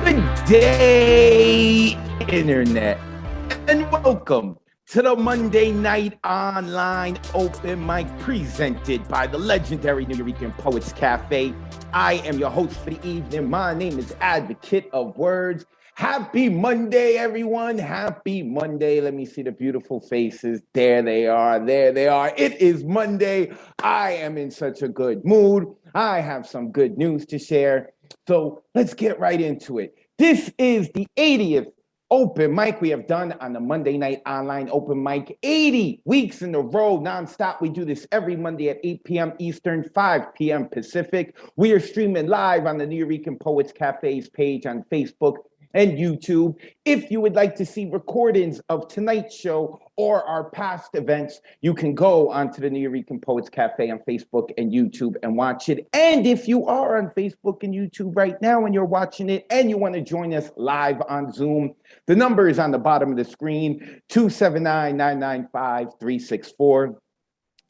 Good day, Internet, and welcome to the Monday Night Online Open Mic presented by the legendary New York Poets Cafe. I am your host for the evening. My name is Advocate of Wordz. Happy Monday, everyone. Happy Monday. Let me see the beautiful faces. There they are. There they are. It is Monday. I am in such a good mood. I have some good news to share. So let's get right into it. This is the 80th open mic we have done on the Monday Night Online Open Mic. 80 weeks in a row, nonstop. We do this every Monday at 8 p.m. Eastern, 5 p.m. Pacific. We are streaming live on the New York Poets Cafe's page on Facebook and YouTube. If you would like to see recordings of tonight's show or our past events, you can go onto the New York Poets Cafe on Facebook and YouTube and watch it. And if you are on Facebook and YouTube right now and you're watching it and you want to join us live on Zoom, the number is on the bottom of the screen, 279-995-364.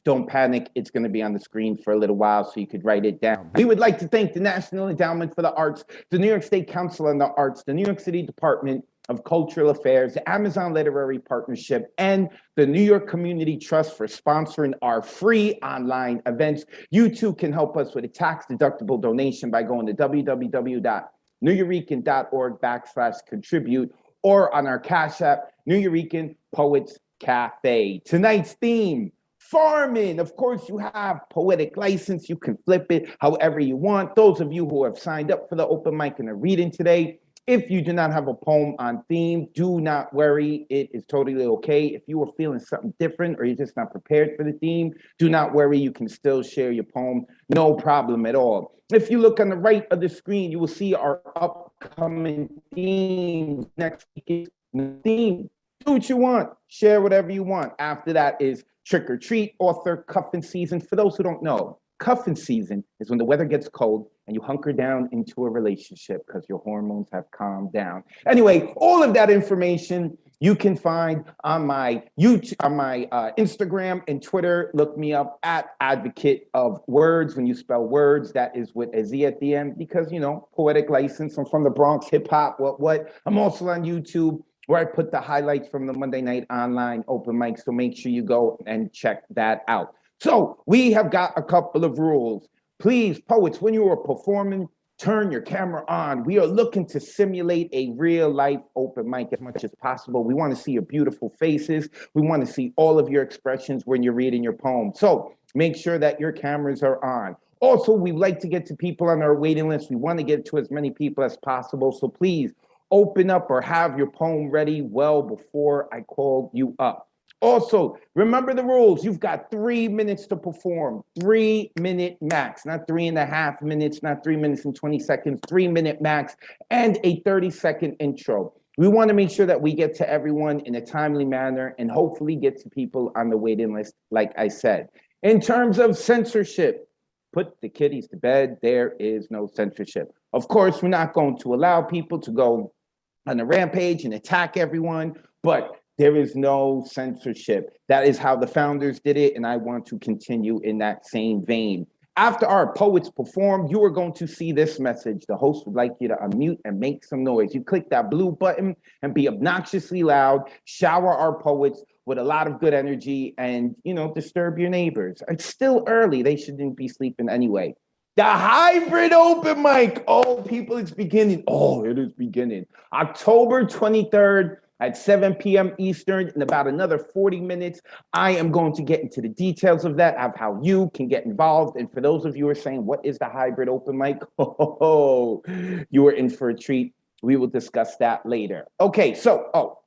Don't panic, it's going to be on the screen for a little while so you could write it down. We would like to thank the National Endowment for the Arts, the New York State Council on the Arts, the New York City Department of Cultural Affairs, the Amazon Literary Partnership, and the New York Community Trust for sponsoring our free online events. You too can help us with a tax-deductible donation by going to www.newyourican.org/contribute or on our Cash App, New Yorican Poets Cafe. Tonight's theme, farming. Of course, you have poetic license. You can flip it however you want. Those of you who have signed up for the open mic and are reading today, if you do not have a poem on theme, do not worry. It is totally okay. If you are feeling something different or you're just not prepared for the theme, do not worry. You can still share your poem. No problem at all. If you look on the right of the screen, you will see our upcoming themes. Next week is theme. Do what you want. Share whatever you want. After that is trick or treat, author, cuffing season. For those who don't know, cuffing season is when the weather gets cold and you hunker down into a relationship because your hormones have calmed down. Anyway, all of that information you can find on my YouTube, on my Instagram and Twitter. Look me up at Advocate of Wordz. When you spell words, that is with a Z at the end because, you know, poetic license. I'm from the Bronx, hip hop, what. I'm also on YouTube, where I put the highlights from the Monday Night Online Open Mic. So make sure you go and check that out. So we have got a couple of rules. Please, poets, when you are performing, turn your camera on. We are looking to simulate a real life open mic as much as possible. We want to see your beautiful faces. We want to see all of your expressions when you're reading your poem. So make sure that your cameras are on. Also, we like to get to people on our waiting list. We want to get to as many people as possible. So please open up or have your poem ready well before I call you up. Also, remember the rules. You've got 3 minutes to perform, 3-minute max, not 3.5 minutes, not 3 minutes and 20 seconds, 3-minute max, and a 30-second intro. We want to make sure that we get to everyone in a timely manner and hopefully get to people on the waiting list, like I said. In terms of censorship, put the kiddies to bed. There is no censorship. Of course, we're not going to allow people to go on a rampage and attack everyone, but there is no censorship. That is how the founders did it, and I want to continue in that same vein. After our poets perform, you are going to see this message. The host would like you to unmute and make some noise. You click that blue button and be obnoxiously loud, shower our poets with a lot of good energy, and, you know, disturb your neighbors. It's still early. They shouldn't be sleeping anyway. The hybrid open mic. Oh, people, it's beginning. Oh, it is beginning. October 23rd at 7 p.m. Eastern. In about another 40 minutes, I am going to get into the details of that, of how you can get involved. And for those of you who are saying, what is the hybrid open mic? Oh, you are in for a treat. We will discuss that later. Okay, so,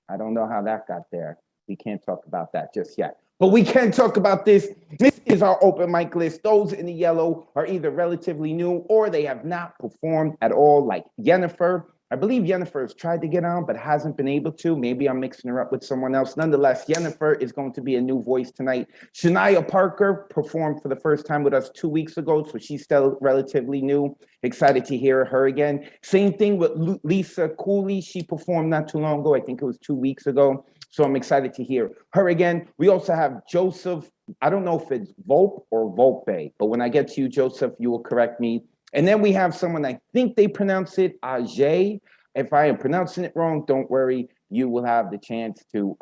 I don't know how that got there. We can't talk about that just yet. But we can talk about this. This is our open mic list. Those in the yellow are either relatively new or they have not performed at all, like Yennefer. I believe Yennefer has tried to get on, but hasn't been able to. Maybe I'm mixing her up with someone else. Nonetheless, Yennefer is going to be a new voice tonight. Shania Parker performed for the first time with us 2 weeks ago, so she's still relatively new. Excited to hear her again. Same thing with Lisa Cooley. She performed not too long ago. I think it was 2 weeks ago. So I'm excited to hear her again. We also have Joseph. I don't know if it's Volpe or Volpe, but when I get to you, Joseph, you will correct me. And then we have someone, I think they pronounce it Ajay. If I am pronouncing it wrong, don't worry. You will have the chance to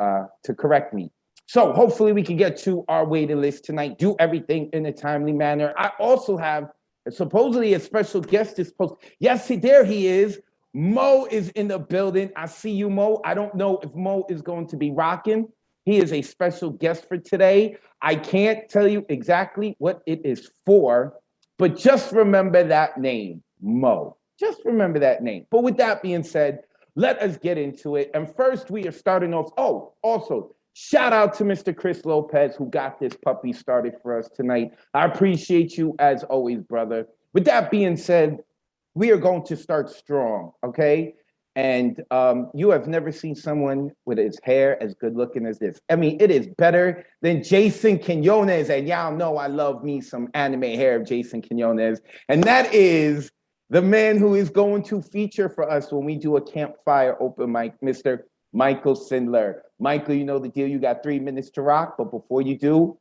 correct me. So hopefully we can get to our waiting list tonight, do everything in a timely manner. I also have supposedly a special guest is supposed. Yes, there he is. Mo is in the building. I see you, Mo. I don't know if Mo is going to be rocking. He is a special guest for today. I can't tell you exactly what it is for, but just remember that name, Mo. Just remember that name. But with that being said, let us get into it. And first, we are starting off. Oh, also, shout out to Mr. Chris Lopez, who got this puppy started for us tonight. I appreciate you as always, brother. With that being said, we are going to start strong, okay? And you have never seen someone with his hair as good looking as this. I mean, it is better than Jason Quinones. And y'all know I love me some anime hair of Jason Quinones. And that is the man who is going to feature for us when we do a campfire open mic, Mr. Michael Sindler. Michael, you know the deal. You got 3 minutes to rock. But before you do,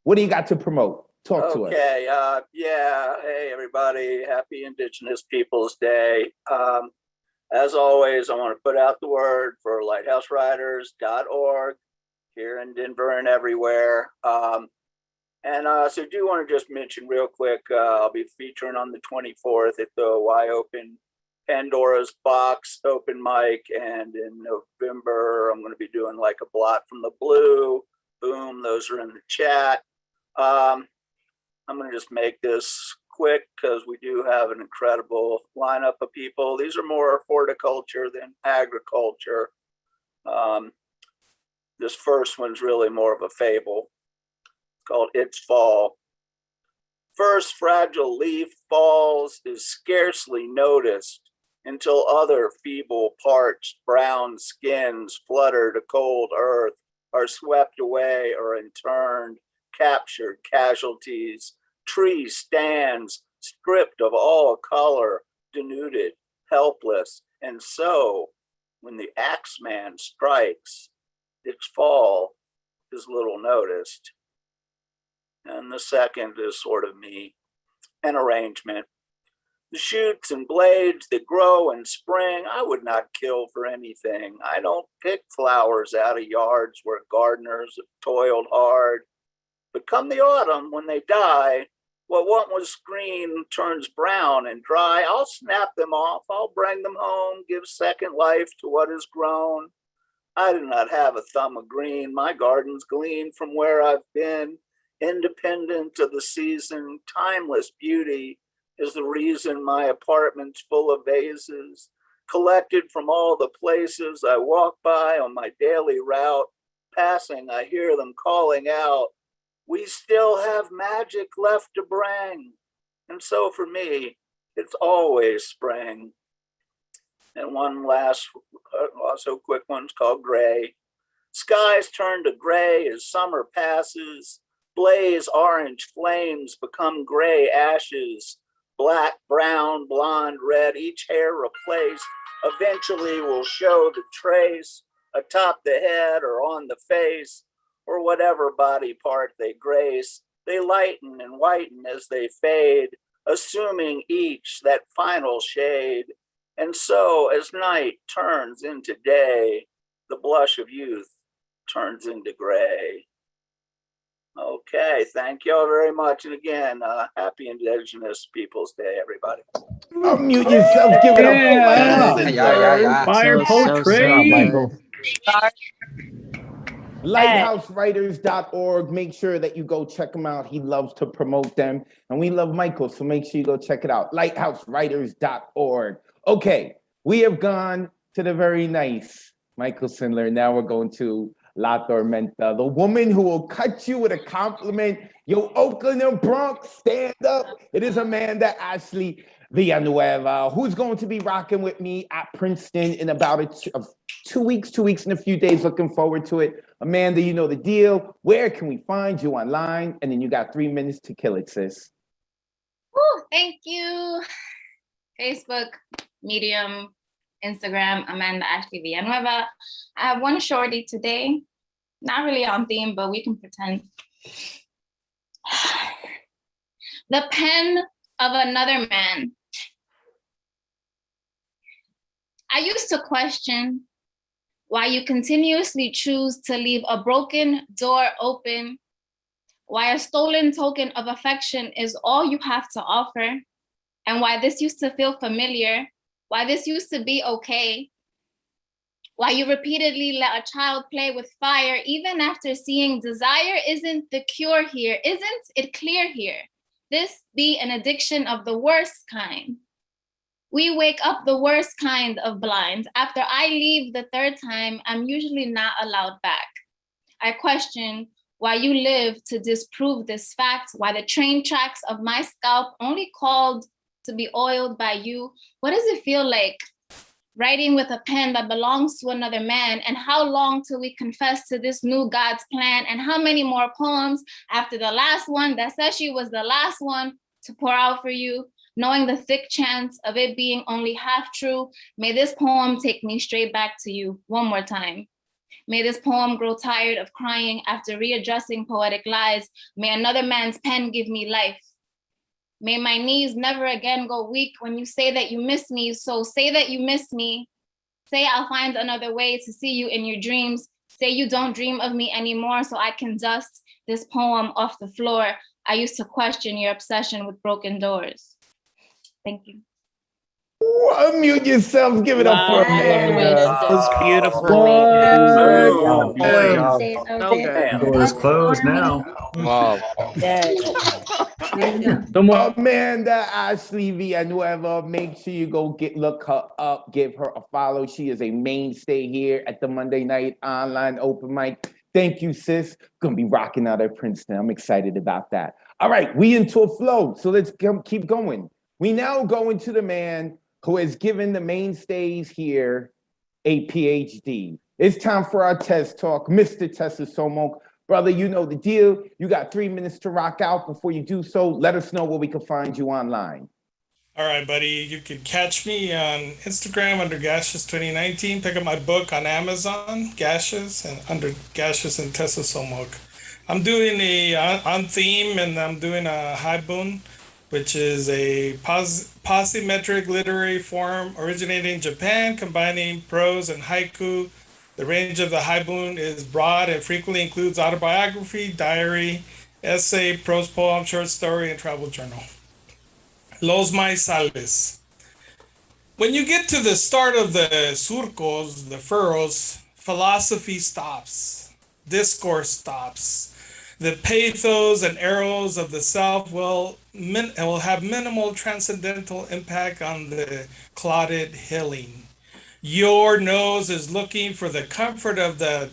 what do you got to promote? Talk to us. Okay. Yeah. Hey, everybody. Happy Indigenous Peoples Day. As always, I want to put out the word for lighthousewriters.org here in Denver and everywhere. So I do want to just mention real quick, I'll be featuring on the 24th at the Y Open Pandora's Box open mic. And in November, I'm going to be doing like a blot from the blue. Boom, those are in the chat. I'm going to just make this quick because we do have an incredible lineup of people. These are more horticulture than agriculture. This first one's really more of a fable. It's called It's Fall. First fragile leaf falls is scarcely noticed until other feeble parched brown skins flutter to cold earth, are swept away or interned, captured casualties. Tree stands stripped of all color, denuded, helpless. And so when the axeman strikes, its fall is little noticed. And the second is sort of me, an arrangement. The shoots and blades that grow in spring, I would not kill for anything. I don't pick flowers out of yards where gardeners have toiled hard. But come the autumn, when they die, what was green turns brown and dry. I'll snap them off. I'll bring them home, give second life to what is grown. I do not have a thumb of green. My gardens glean from where I've been. Independent of the season, timeless beauty is the reason my apartment's full of vases, collected from all the places I walk by on my daily route. Passing, I hear them calling out, we still have magic left to bring. And so for me, it's always spring. And one last, also quick one's called Gray. Skies turn to gray as summer passes. Blaze orange flames become gray ashes. Black, brown, blonde, red, each hair replaced eventually will show the trace atop the head or on the face, or whatever body part they grace. They lighten and whiten as they fade, assuming each that final shade. And so as night turns into day, the blush of youth turns into gray. Okay, thank you all very much. And again, happy Indigenous Peoples Day, everybody. Unmute yourself, give it up for Yeah. Fire poetry. Michael. Lighthousewriters.org. Make sure that you go check him out. He loves to promote them. And we love Michael, so make sure you go check it out. Lighthousewriters.org. Okay, we have gone to the very nice Michael Sindler. Now we're going to La Tormenta, the woman who will cut you with a compliment. Yo, Oakland and Bronx, stand up. It is Amanda Ashley Villanueva, who's going to be rocking with me at Princeton in about 2 weeks and a few days. Looking forward to it. Amanda, you know the deal. Where can we find you online? And then you got 3 minutes to kill it, sis. Woo, thank you. Facebook, Medium, Instagram, Amanda Ashley Villanueva. I have one shorty today. Not really on theme, but we can pretend. The pen of another man. I used to question why you continuously choose to leave a broken door open, why a stolen token of affection is all you have to offer, and why this used to feel familiar, why this used to be okay, why you repeatedly let a child play with fire even after seeing desire isn't the cure here, isn't it clear here? This be an addiction of the worst kind. We wake up the worst kind of blind. After I leave the third time, I'm usually not allowed back. I question why you live to disprove this fact, why the train tracks of my scalp only called to be oiled by you. What does it feel like writing with a pen that belongs to another man? And how long till we confess to this new God's plan? And how many more poems after the last one that says she was the last one to pour out for you? Knowing the thick chance of it being only half true, may this poem take me straight back to you one more time. May this poem grow tired of crying after readjusting poetic lies. May another man's pen give me life. May my knees never again go weak when you say that you miss me. So say that you miss me. Say I'll find another way to see you in your dreams. Say you don't dream of me anymore so I can dust this poem off the floor. I used to question your obsession with broken doors. Thank you. Ooh, unmute yourselves. Give it up for Amanda. That was beautiful. Boom. Man. Doors closed now. Wow. Amanda Ashley Villanueva. Make sure you go look her up, give her a follow. She is a mainstay here at the Monday night online open mic. Thank you, sis. Gonna be rocking out at Princeton. I'm excited about that. All right, we into a flow, so let's keep going. We now go into the man who has given the mainstays here a PhD. It's time for our test talk. Mr. Tessa Somok, brother, you know the deal. You got 3 minutes to rock out. Before you do so, let us know where we can find you online. All right, buddy. You can catch me on Instagram under Gaseous 2019. Pick up my book on Amazon, Gaseous, and under Gaseous and Tessa Somok. I'm doing a on theme, and I'm doing a haibun, which is a polymetric literary form originating in Japan, combining prose and haiku. The range of the haibun is broad and frequently includes autobiography, diary, essay, prose poem, short story, and travel journal. Los maizales. When you get to the start of the surcos, the furrows, philosophy stops, discourse stops. The pathos and arrows of the self will have minimal transcendental impact on the clotted healing. Your nose is looking for the comfort of the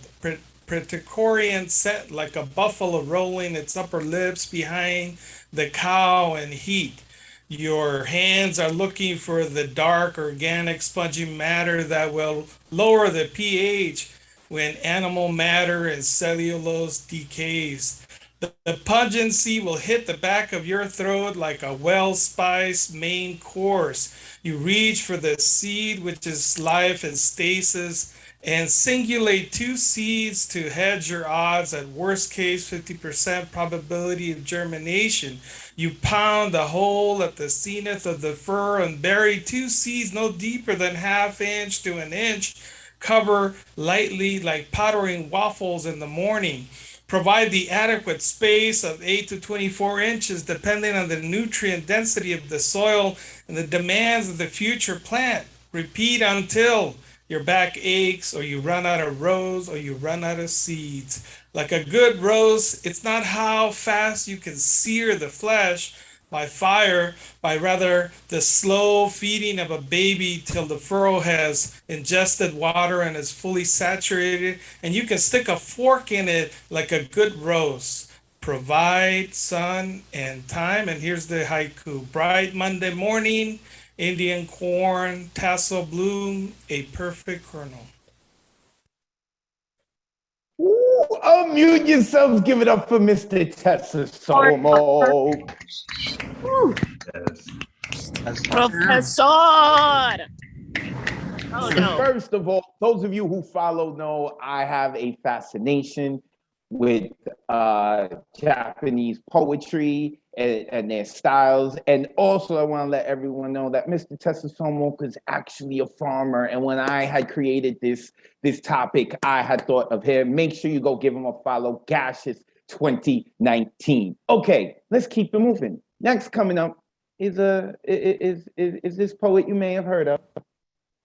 Praetorian scent, like a buffalo rolling its upper lips behind the cow and heat. Your hands are looking for the dark, organic, spongy matter that will lower the pH when animal matter and cellulose decays. The pungency will hit the back of your throat like a well-spiced main course. You reach for the seed, which is life and stasis, and singulate 2 seeds to hedge your odds at worst case 50% probability of germination. You pound a hole at the zenith of the fur and bury 2 seeds no deeper than ½ inch to an inch. Cover lightly like powdering waffles in the morning. Provide the adequate space of 8 to 24 inches depending on the nutrient density of the soil and the demands of the future plant. Repeat until your back aches or you run out of rows or you run out of seeds. Like a good roast, it's not how fast you can sear the flesh by fire, by rather the slow feeding of a baby till the furrow has ingested water and is fully saturated, and you can stick a fork in it like a good roast. Provide sun and time, and here's the haiku. Bright Monday morning, Indian corn, tassel bloom, a perfect kernel. Ooh, unmute yourselves. Give it up for Mr. Tessa Somok. Professor! Oh, no. First of all, those of you who follow know I have a fascination with Japanese poetry and their styles. And also, I want to let everyone know that Mr. Tessa Somok is actually a farmer. And when I had created this topic, I had thought of him. Make sure you go give him a follow, Gaseous 2019. Okay, let's keep it moving. Next coming up is this poet you may have heard of. Her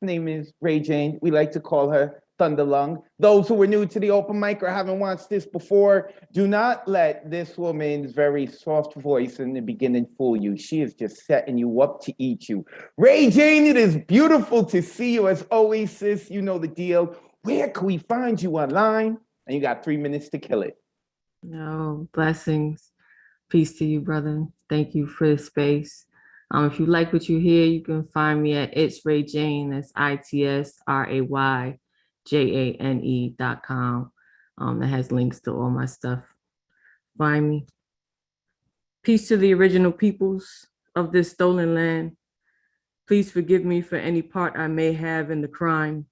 name is Ray Jane. We like to call her Thunderlung. Those who are new to the open mic or haven't watched this before, do not let this woman's very soft voice in the beginning fool you. She is just setting you up to eat you. Ray Jane, it is beautiful to see you as always, sis. You know the deal. Where can we find you online? And you got 3 minutes to kill it. No, blessings. Peace to you, brother. Thank you for the space. If you like what you hear, you can find me at It's Ray Jane. That's ITSRAYJANE.com. That has links to all my stuff. Find me. Peace to the original peoples of this stolen land. Please forgive me for any part I may have in the crime,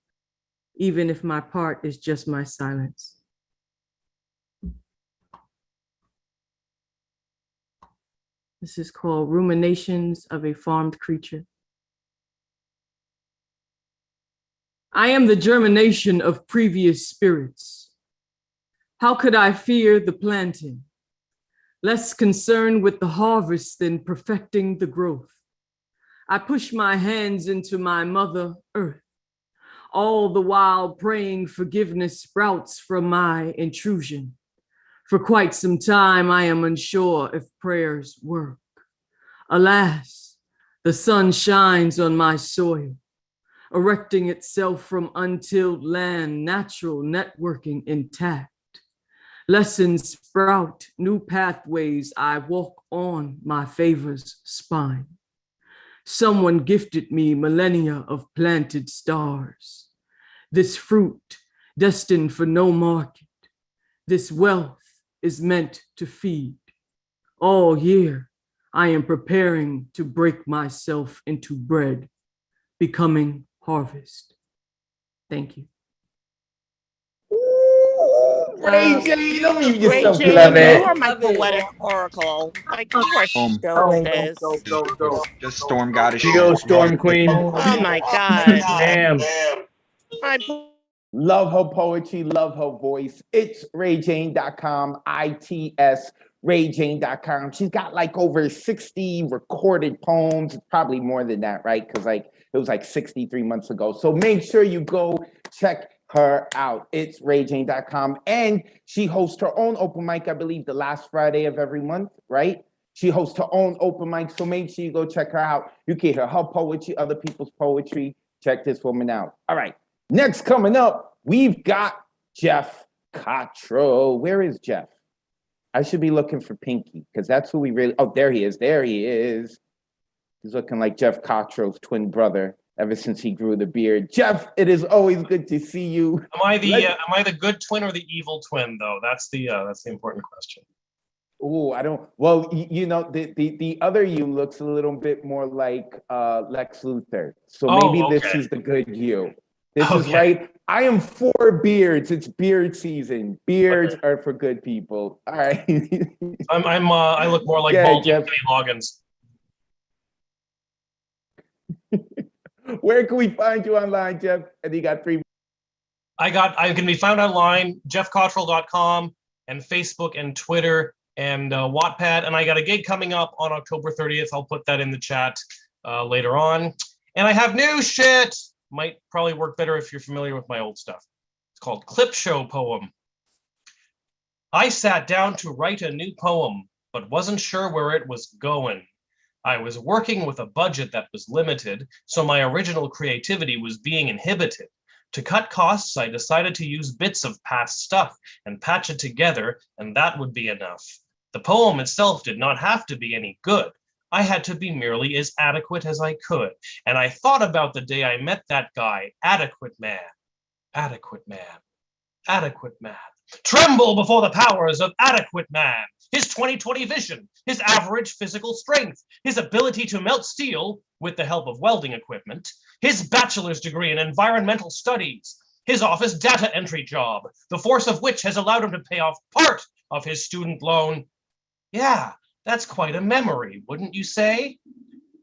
even if my part is just my silence. This is called Ruminations of a Farmed Creature. I am the germination of previous spirits. How could I fear the planting? Less concerned with the harvest than perfecting the growth. I push my hands into my mother earth, all the while praying forgiveness sprouts from my intrusion. For quite some time, I am unsure if prayers work. Alas, the sun shines on my soil, erecting itself from untilled land, natural networking intact. Lessons sprout new pathways, I walk on my favor's spine. Someone gifted me millennia of planted stars. This fruit destined for no market, this wealth is meant to feed. All year, I am preparing to break myself into bread, becoming harvest. Thank you. Ray Jane, don't leave Ray yourself Jane, love you it. are my poetic oracle. Like, you are so this. Just Storm Goddess. You go, Storm Queen. Oh my God. Damn. My Love her poetry, love her voice. It's RayJane.com, ITS RayJane.com. She's got like over 60 recorded poems, probably more than that, right? Because like it was like 63 months ago. So make sure you go check her out. It's RayJane.com. And she hosts her own open mic, I believe, the last Friday of every month, right? She hosts her own open mic. So make sure you go check her out. You can hear her poetry, other people's poetry. Check this woman out. All right. Next coming up, we've got Jeff Cottrell. Where is Jeff? I should be looking for Pinky because that's who we really. Oh, there he is. There he is. He's looking like Jeff Cottrell's twin brother ever since he grew the beard. Jeff, it is always good to see you. Am I the good twin or the evil twin though? That's the important question. Oh, I don't. Well, you know, the other you looks a little bit more like Lex Luthor. So maybe this is the good you. This is right. I am for beards. It's beard season. Beards are for good people. All right. I look more like bald Kenny Loggins. Where can we find you online, Jeff? And you got 3. I can be found online, jeffcottrell.com and Facebook and Twitter and Wattpad. And I got a gig coming up on October 30th. I'll put that in the chat later on. And I have new shit. Might probably work better if you're familiar with my old stuff. It's called Clip Show Poem. I sat down to write a new poem, but wasn't sure where it was going. I was working with a budget that was limited, so my original creativity was being inhibited. To cut costs, I decided to use bits of past stuff and patch it together, and that would be enough. The poem itself did not have to be any good. I had to be merely as adequate as I could. And I thought about the day I met that guy, Adequate Man. Adequate Man. Adequate Man. Tremble before the powers of Adequate Man. His 20/20 vision, his average physical strength, his ability to melt steel with the help of welding equipment, his bachelor's degree in environmental studies, his office data entry job, the force of which has allowed him to pay off part of his student loan. Yeah, That's quite a memory, wouldn't you say?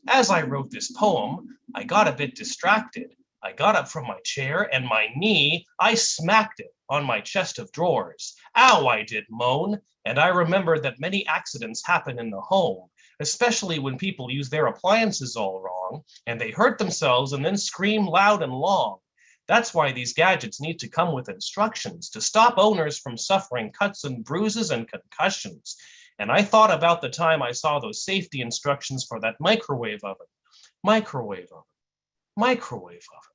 As I wrote this poem, I got a bit distracted. I got up from my chair and my knee, I smacked it on my chest of drawers. Ow, I did moan, and I remembered that many accidents happen in the home, especially when people use their appliances all wrong, and they hurt themselves and then scream loud and long. That's why these gadgets need to come with instructions to stop owners from suffering cuts and bruises and concussions. And I thought about the time I saw those safety instructions for that microwave oven. Microwave oven. Microwave oven.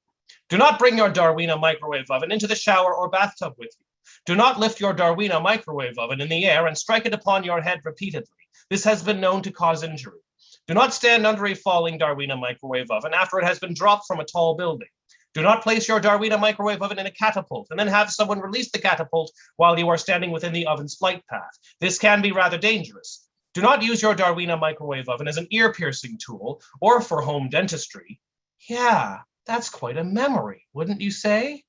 Do not bring your Darwina microwave oven into the shower or bathtub with you. Do not lift your Darwina microwave oven in the air and strike it upon your head repeatedly. This has been known to cause injury. Do not stand under a falling Darwina microwave oven after it has been dropped from a tall building. Do not place your Darwina microwave oven in a catapult and then have someone release the catapult while you are standing within the oven's flight path. This can be rather dangerous. Do not use your Darwina microwave oven as an ear-piercing tool or for home dentistry. Yeah, that's quite a memory, wouldn't you say?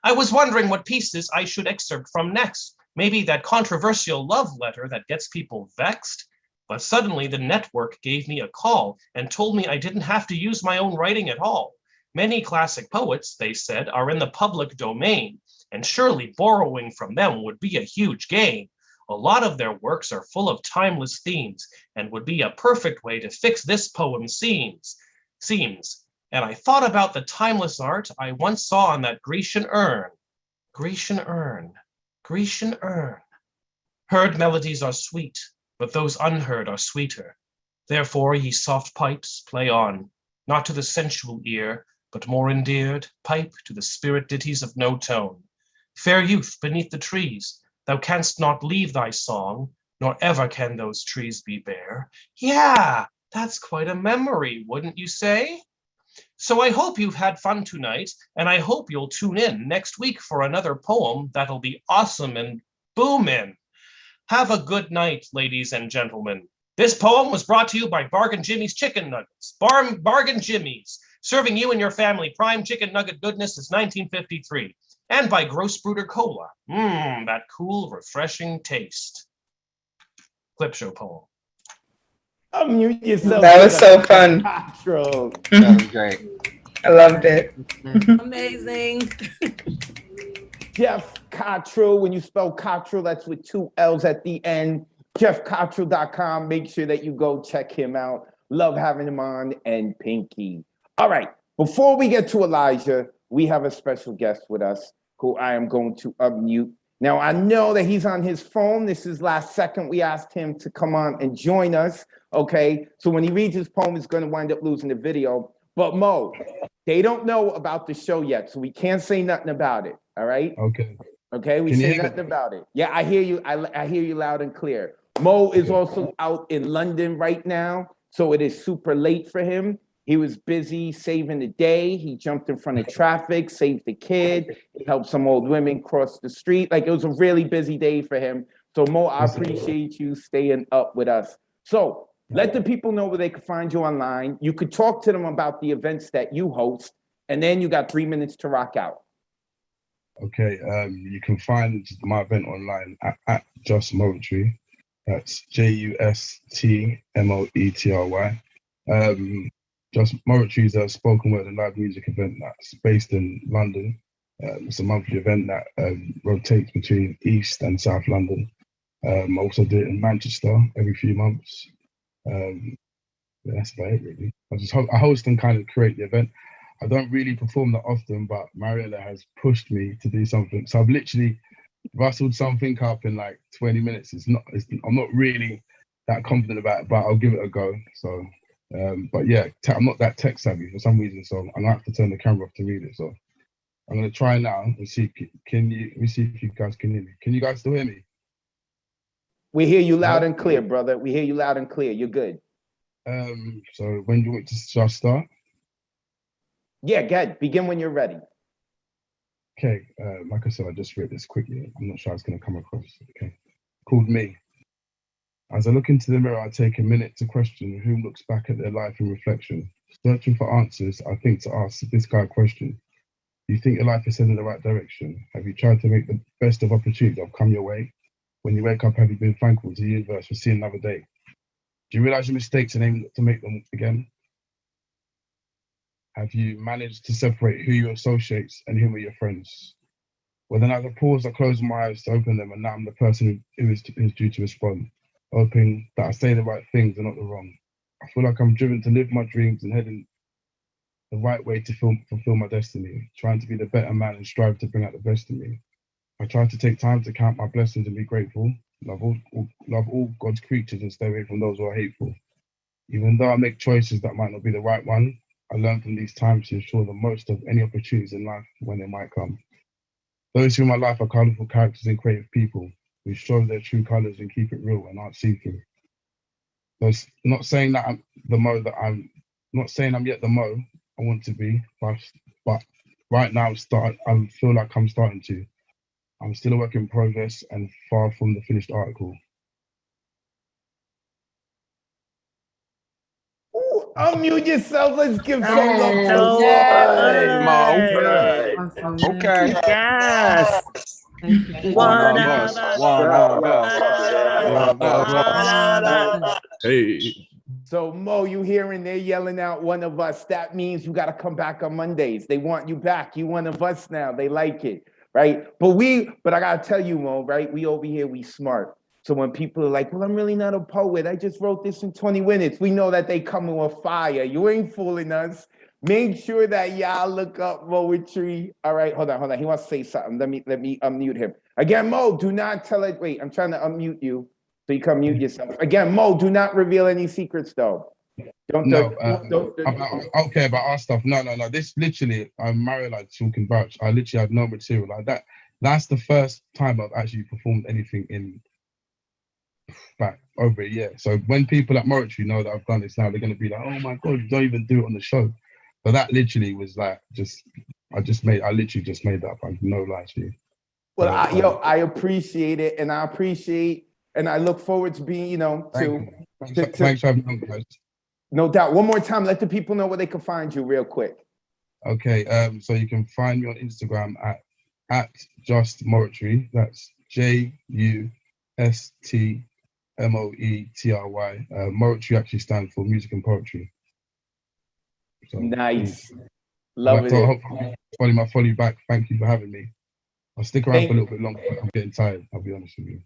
I was wondering what pieces I should excerpt from next. Maybe that controversial love letter that gets people vexed. But suddenly the network gave me a call and told me I didn't have to use my own writing at all. Many classic poets, they said, are in the public domain, and surely borrowing from them would be a huge gain. A lot of their works are full of timeless themes and would be a perfect way to fix this poem's seams. And I thought about the timeless art I once saw on that Grecian urn. Grecian urn, Grecian urn. Heard melodies are sweet, but those unheard are sweeter. Therefore, ye soft pipes, play on, not to the sensual ear, but more endeared, pipe to the spirit ditties of no tone. Fair youth, beneath the trees, thou canst not leave thy song, nor ever can those trees be bare. Yeah, that's quite a memory, wouldn't you say? So I hope you've had fun tonight, and I hope you'll tune in next week for another poem that'll be awesome and booming. Have a good night, ladies and gentlemen. This poem was brought to you by Bargain Jimmy's Chicken Nuggets. Bargain Jimmy's, serving you and your family prime chicken nugget goodness since 1953. And by Gross Brooder Cola. That cool, refreshing taste. Clip show poem. Unmute yourself. That was so fun. Cottrell. That was great. I loved it. Amazing. Jeff Cottrell. When you spell Cottrell, that's with 2 L's at the end. JeffCottrell.com. Make sure that you go check him out. Love having him on, and Pinky. All right. Before we get to Elijah, we have a special guest with us who I am going to unmute. Now, I know that he's on his phone. This is last second. We asked him to come on and join us, okay? So when he reads his poem, he's going to wind up losing the video. But Mo, they don't know about the show yet, so we can't say nothing about it, all right? Okay. Okay, we say nothing about it. Yeah, I hear you. I hear you loud and clear. Mo is also out in London right now, so it is super late for him. He was busy saving the day. He jumped in front of traffic, saved the kid. He helped some old women cross the street. Like, it was a really busy day for him. So Mo, I appreciate you staying up with us. So let the people know where they can find you online. You could talk to them about the events that you host, and then you got 3 minutes to rock out. Okay. You can find my event online at Just Moetry. That's JUSTMOETRY. Just Moetry is a spoken word and live music event that's based in London. It's a monthly event that rotates between East and South London. I also do it in Manchester every few months. That's about it, really. I host and kind of create the event. I don't really perform that often, but Mariella has pushed me to do something. So I've literally rustled something up in like 20 minutes. I'm not really that confident about it, but I'll give it a go. So. But yeah, I'm not that tech savvy for some reason, so I'm gonna have to turn the camera off to read it. So I'm gonna try now and see. Let me see if you guys can hear me. Can you guys still hear me? We hear you loud and clear, brother. We hear you loud and clear. You're good. So when do you want to just start? Yeah, good. Begin when you're ready. Okay. Like I said, I just read this quickly. I'm not sure it's gonna come across. Okay. Called me. As I look into the mirror, I take a minute to question who looks back at their life in reflection. Searching for answers, I think to ask this guy a question. Do you think your life is heading in the right direction? Have you tried to make the best of opportunities that have come your way? When you wake up, have you been thankful to the universe for seeing another day? Do you realize your mistakes and aim not to make them again? Have you managed to separate who you associate and whom are your friends? Well, then as I paused, I closed my eyes to open them, and now I'm the person who is due to respond, hoping that I say the right things and not the wrong. I feel like I'm driven to live my dreams and heading the right way to fulfill my destiny, trying to be the better man and strive to bring out the best in me. I try to take time to count my blessings and be grateful, love all God's creatures and stay away from those who are hateful. Even though I make choices that might not be the right one, I learn from these times to ensure the most of any opportunities in life when they might come. Those who in my life are colourful characters and creative people who show their true colours and keep it real and aren't see-through. Those, not saying that I'm the Mo that I'm not saying I'm yet the Mo I want to be, but right now I feel like I'm starting to. I'm still a work in progress and far from the finished article. Ooh, unmute yourself. Let's give some love to So Mo. good. Okay. Yes. One of us. One of us. Hey. So Mo, you hearing they're yelling out one of us. That means you got to come back on Mondays. They want you back. You one of us now. They like it, right? But I got to tell you, Mo, right? We over here, we smart. So when people are like, well, I'm really not a poet. I just wrote this in 20 minutes. We know that they coming with fire. You ain't fooling us. Make sure that y'all look up poetry. All right, hold on. He wants to say something. Let me unmute him. Again, Mo, do not tell it. Wait, I'm trying to unmute you so you can mute yourself. Again, Mo, do not reveal any secrets, though. Okay, about our stuff. No. This literally, I'm married, like talking vouch. I literally had no material like that. That's the first time I've actually performed anything in back over a year. So when people at Moritary know that I've done this now, they're gonna be like, "Oh my god, you don't even do it on the show." So that literally was like, I literally just made that up. I've no lie to you. Well, I appreciate it, and I look forward to being, Thanks for having me on, guys. No doubt. One more time, let the people know where they can find you real quick. Okay, so you can find me on Instagram at Just Moritary. That's JUSTMOETRY. Moritary actually stands for music and poetry. So, nice. Love it. I'll follow you back. Thank you for having me. I'll stick around for a little bit longer, but I'm getting tired, I'll be honest with you.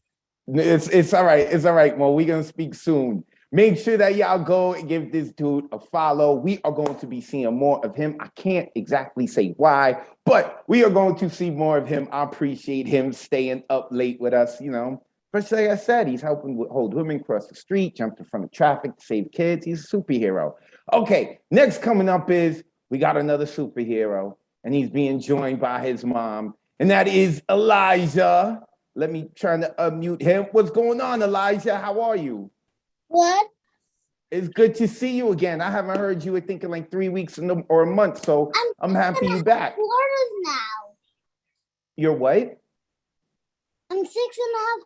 It's all right. It's all right, Mo. We're going to speak soon. Make sure that y'all go and give this dude a follow. We are going to be seeing more of him. I can't exactly say why, but we are going to see more of him. I appreciate him staying up late with us, Especially like I said, he's helping hold women cross the street, jumped in front of traffic to save kids. He's a superhero. Okay, next coming up is we got another superhero, and he's being joined by his mom, and that is Elijah. Let me try to unmute him. What's going on, Elijah? How are you? What? It's good to see you again. I haven't heard you, I think, in like 3 weeks or a month, so I'm happy you're back. Quarters now. You're what? I'm 6.5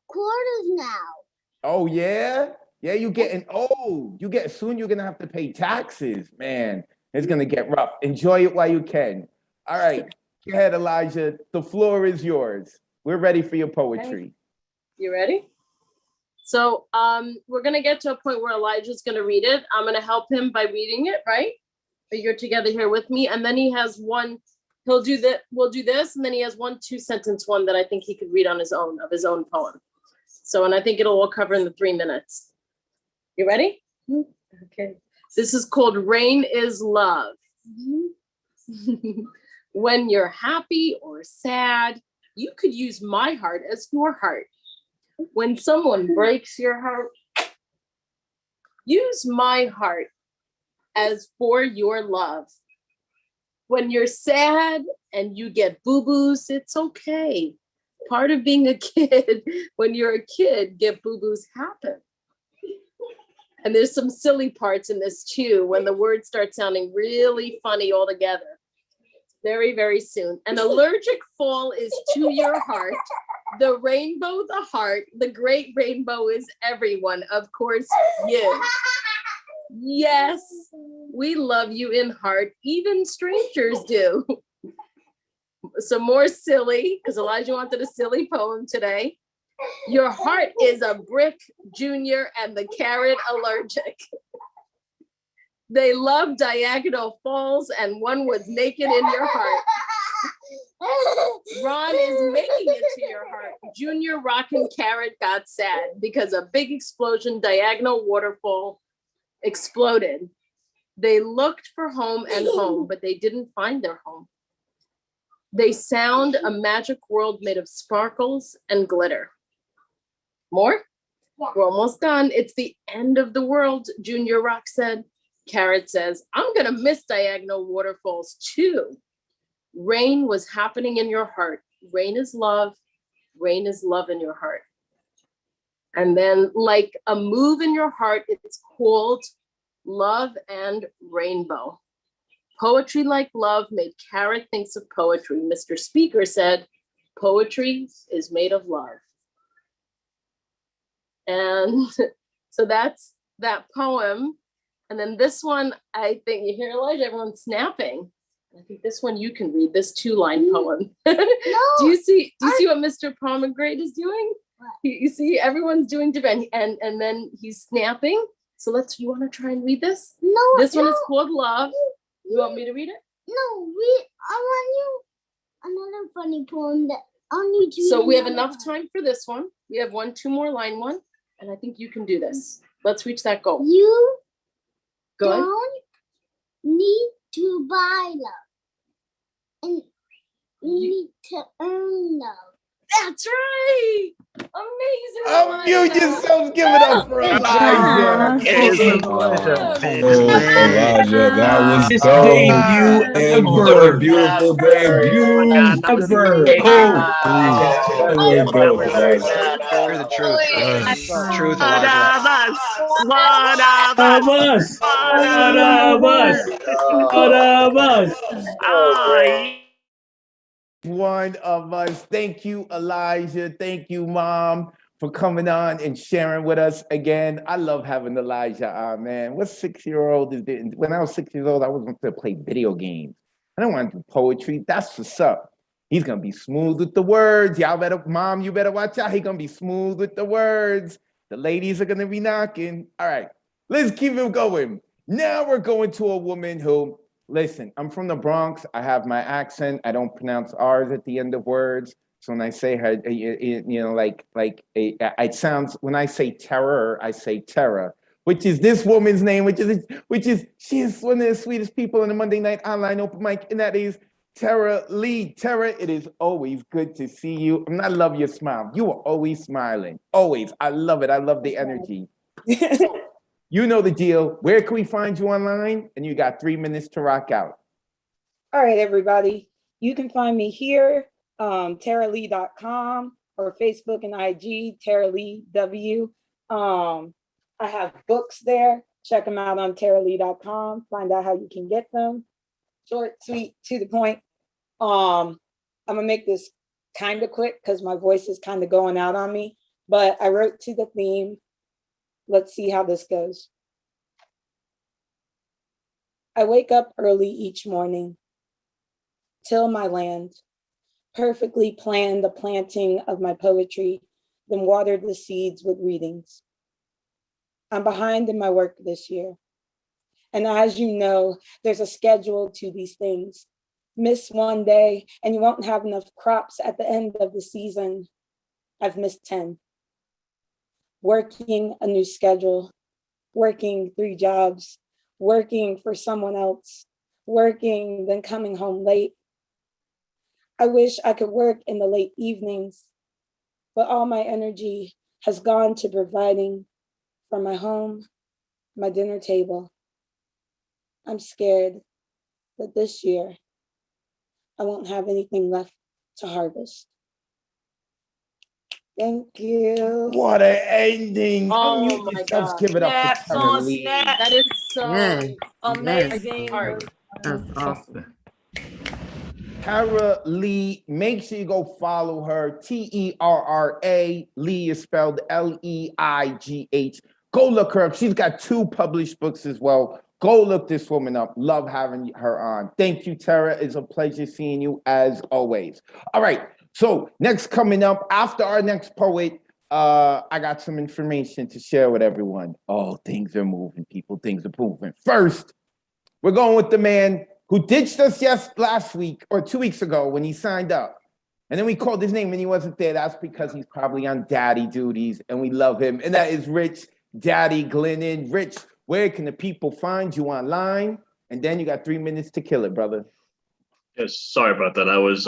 quarters now. Oh, yeah? Yeah, you're getting old. Soon you're going to have to pay taxes. Man, it's going to get rough. Enjoy it while you can. All right. Go ahead, Elijah. The floor is yours. We're ready for your poetry. Okay. You ready? So we're going to get to a point where Elijah's going to read it. I'm going to help him by reading it, right? But you're together here with me. And then he has one, we'll do this. And then he has 1 2-sentence one that I think he could read on his own, of his own poem. So, and I think it'll all cover in the 3 minutes. You ready? Okay. This is called Rain is Love. When you're happy or sad, you could use my heart as your heart. When someone breaks your heart, use my heart as for your love. When you're sad and you get boo-boos, it's okay. Part of being a kid, when you're a kid, get boo-boos happen. And there's some silly parts in this too, when the words start sounding really funny all together. Very, very soon. An allergic fall is to your heart. The rainbow, the heart, the great rainbow is everyone. Of course, you. Yes, we love you in heart. Even strangers do. Some more silly, because Elijah wanted a silly poem today. Your heart is a brick, Junior, and the carrot allergic. They love Diagonal Falls, and one was naked in your heart. Ron is making it to your heart. Junior, Rock, and Carrot got sad because a big explosion, Diagonal Waterfall, exploded. They looked for home and home, but they didn't find their home. They sound a magic world made of sparkles and glitter. More? We're almost done. It's the end of the world, Junior, Rock said. Carrot says, I'm gonna miss Diagonal Waterfalls too. Rain was happening in your heart. Rain is love. Rain is love in your heart. And then like a move in your heart, it's called Love and Rainbow. Poetry like love made Carrot thinks of poetry. Mr. Speaker said, poetry is made of love. And so that's that poem. And then this one, I think you hear Elijah, everyone's snapping. I think this one you can read, this 2-line poem. Do you see what Mr. Pomegranate is doing? You see everyone's doing different, and then he's snapping. So you want to try and read this? No. This one is called Love. You want me to read it? No, I want you another funny poem that only you. So we have enough time for this one. We have 2 more line one, and I think you can do this. Let's reach that goal. You Go ahead. don't need to buy love, and you need to earn love. That's right. Amazing. Unmute yourselves. Give it up for Elijah. Elijah, that was Best dope. debut Another beautiful debut. That was dope, Elijah. You're the truth. Yes. Truth, One Elijah. of us. One of Of us. us. One One of of us. One of us. us. One of us. Thank you, Elijah. Thank you, Mom, for coming on and sharing with us again. I love having Elijah on, man. What 6-year-old is doing? When I was 6 years old, I was going to play video games. I don't want to do poetry. That's what's up. He's going to be smooth with the words. Y'all better, Mom, you better watch out. He's going to be smooth with the words. The ladies are going to be knocking. All right, let's keep it going. Now we're going to a woman who, listen, I'm from the Bronx. I have my accent. I don't pronounce R's at the end of words. So when I say her, it sounds, when I say terror, I say terror, which is this woman's name, which is she is one of the sweetest people in the Monday Night Online Open Mic, and that is Tara Lee. Tara, it is always good to see you. And I love your smile. You are always smiling. Always. I love it. I love the energy. You know the deal. Where can we find you online? And you got 3 minutes to rock out. All right, everybody. You can find me here, taralee.com, or Facebook and IG, Tara Lee W. I have books there. Check them out on taralee.com. Find out how you can get them. Short, sweet, to the point. I'm gonna make this kind of quick because my voice is kind of going out on me, but I wrote to the theme. Let's see how this goes. I wake up early each morning, till my land, perfectly plan the planting of my poetry, then water the seeds with readings. I'm behind in my work this year. And as you know, there's a schedule to these things. Miss one day and you won't have enough crops at the end of the season. I've missed 10. Working a new schedule, working 3 jobs, working for someone else, working, then coming home late. I wish I could work in the late evenings, but all my energy has gone to providing for my home, my dinner table. I'm scared that this year I won't have anything left to harvest. Thank you. What an ending. Oh Unmute my yourselves. God. Give it up Snaps for Tara on Lee. snaps. That is so amazing. That's awesome. Tara Lee, make sure you go follow her. Terra. Lee is spelled Leigh. Go look her up. She's got 2 published books as well. Go look this woman up. Love having her on. Thank you, Tara. It's a pleasure seeing you as always. All right. So next coming up, after our next poet, I got some information to share with everyone. Oh, things are moving, people. Things are moving. First, we're going with the man who ditched us last week or 2 weeks ago when he signed up. And then we called his name and he wasn't there. That's because he's probably on daddy duties and we love him. And that is Rich Daddy Glennon. Rich, where can the people find you online? And then you got 3 minutes to kill it, brother. Yes, sorry about that. I was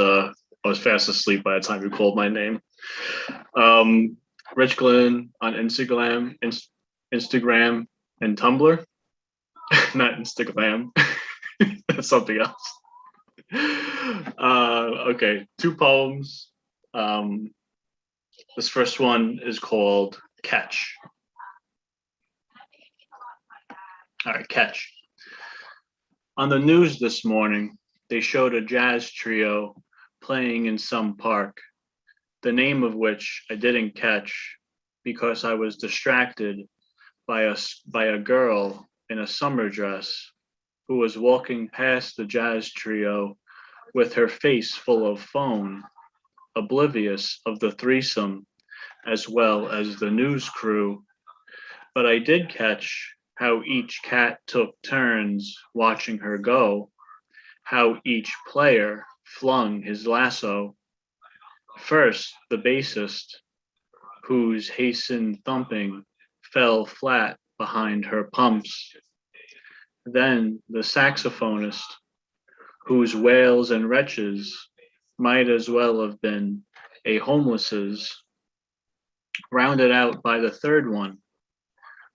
fast asleep by the time you called my name. Rich Glenn on Instagram, Instagram and Tumblr. Not Instagram. That's something else. Okay, 2 poems. This first one is called Catch. All right, Catch. On the news this morning, they showed a jazz trio playing in some park, the name of which I didn't catch because I was distracted by a girl in a summer dress who was walking past the jazz trio with her face full of foam, oblivious of the threesome as well as the news crew. But I did catch how each cat took turns watching her go, how each player flung his lasso. First, the bassist, whose hastened thumping fell flat behind her pumps. Then the saxophonist, whose wails and retches might as well have been a homeless's, rounded out by the third one,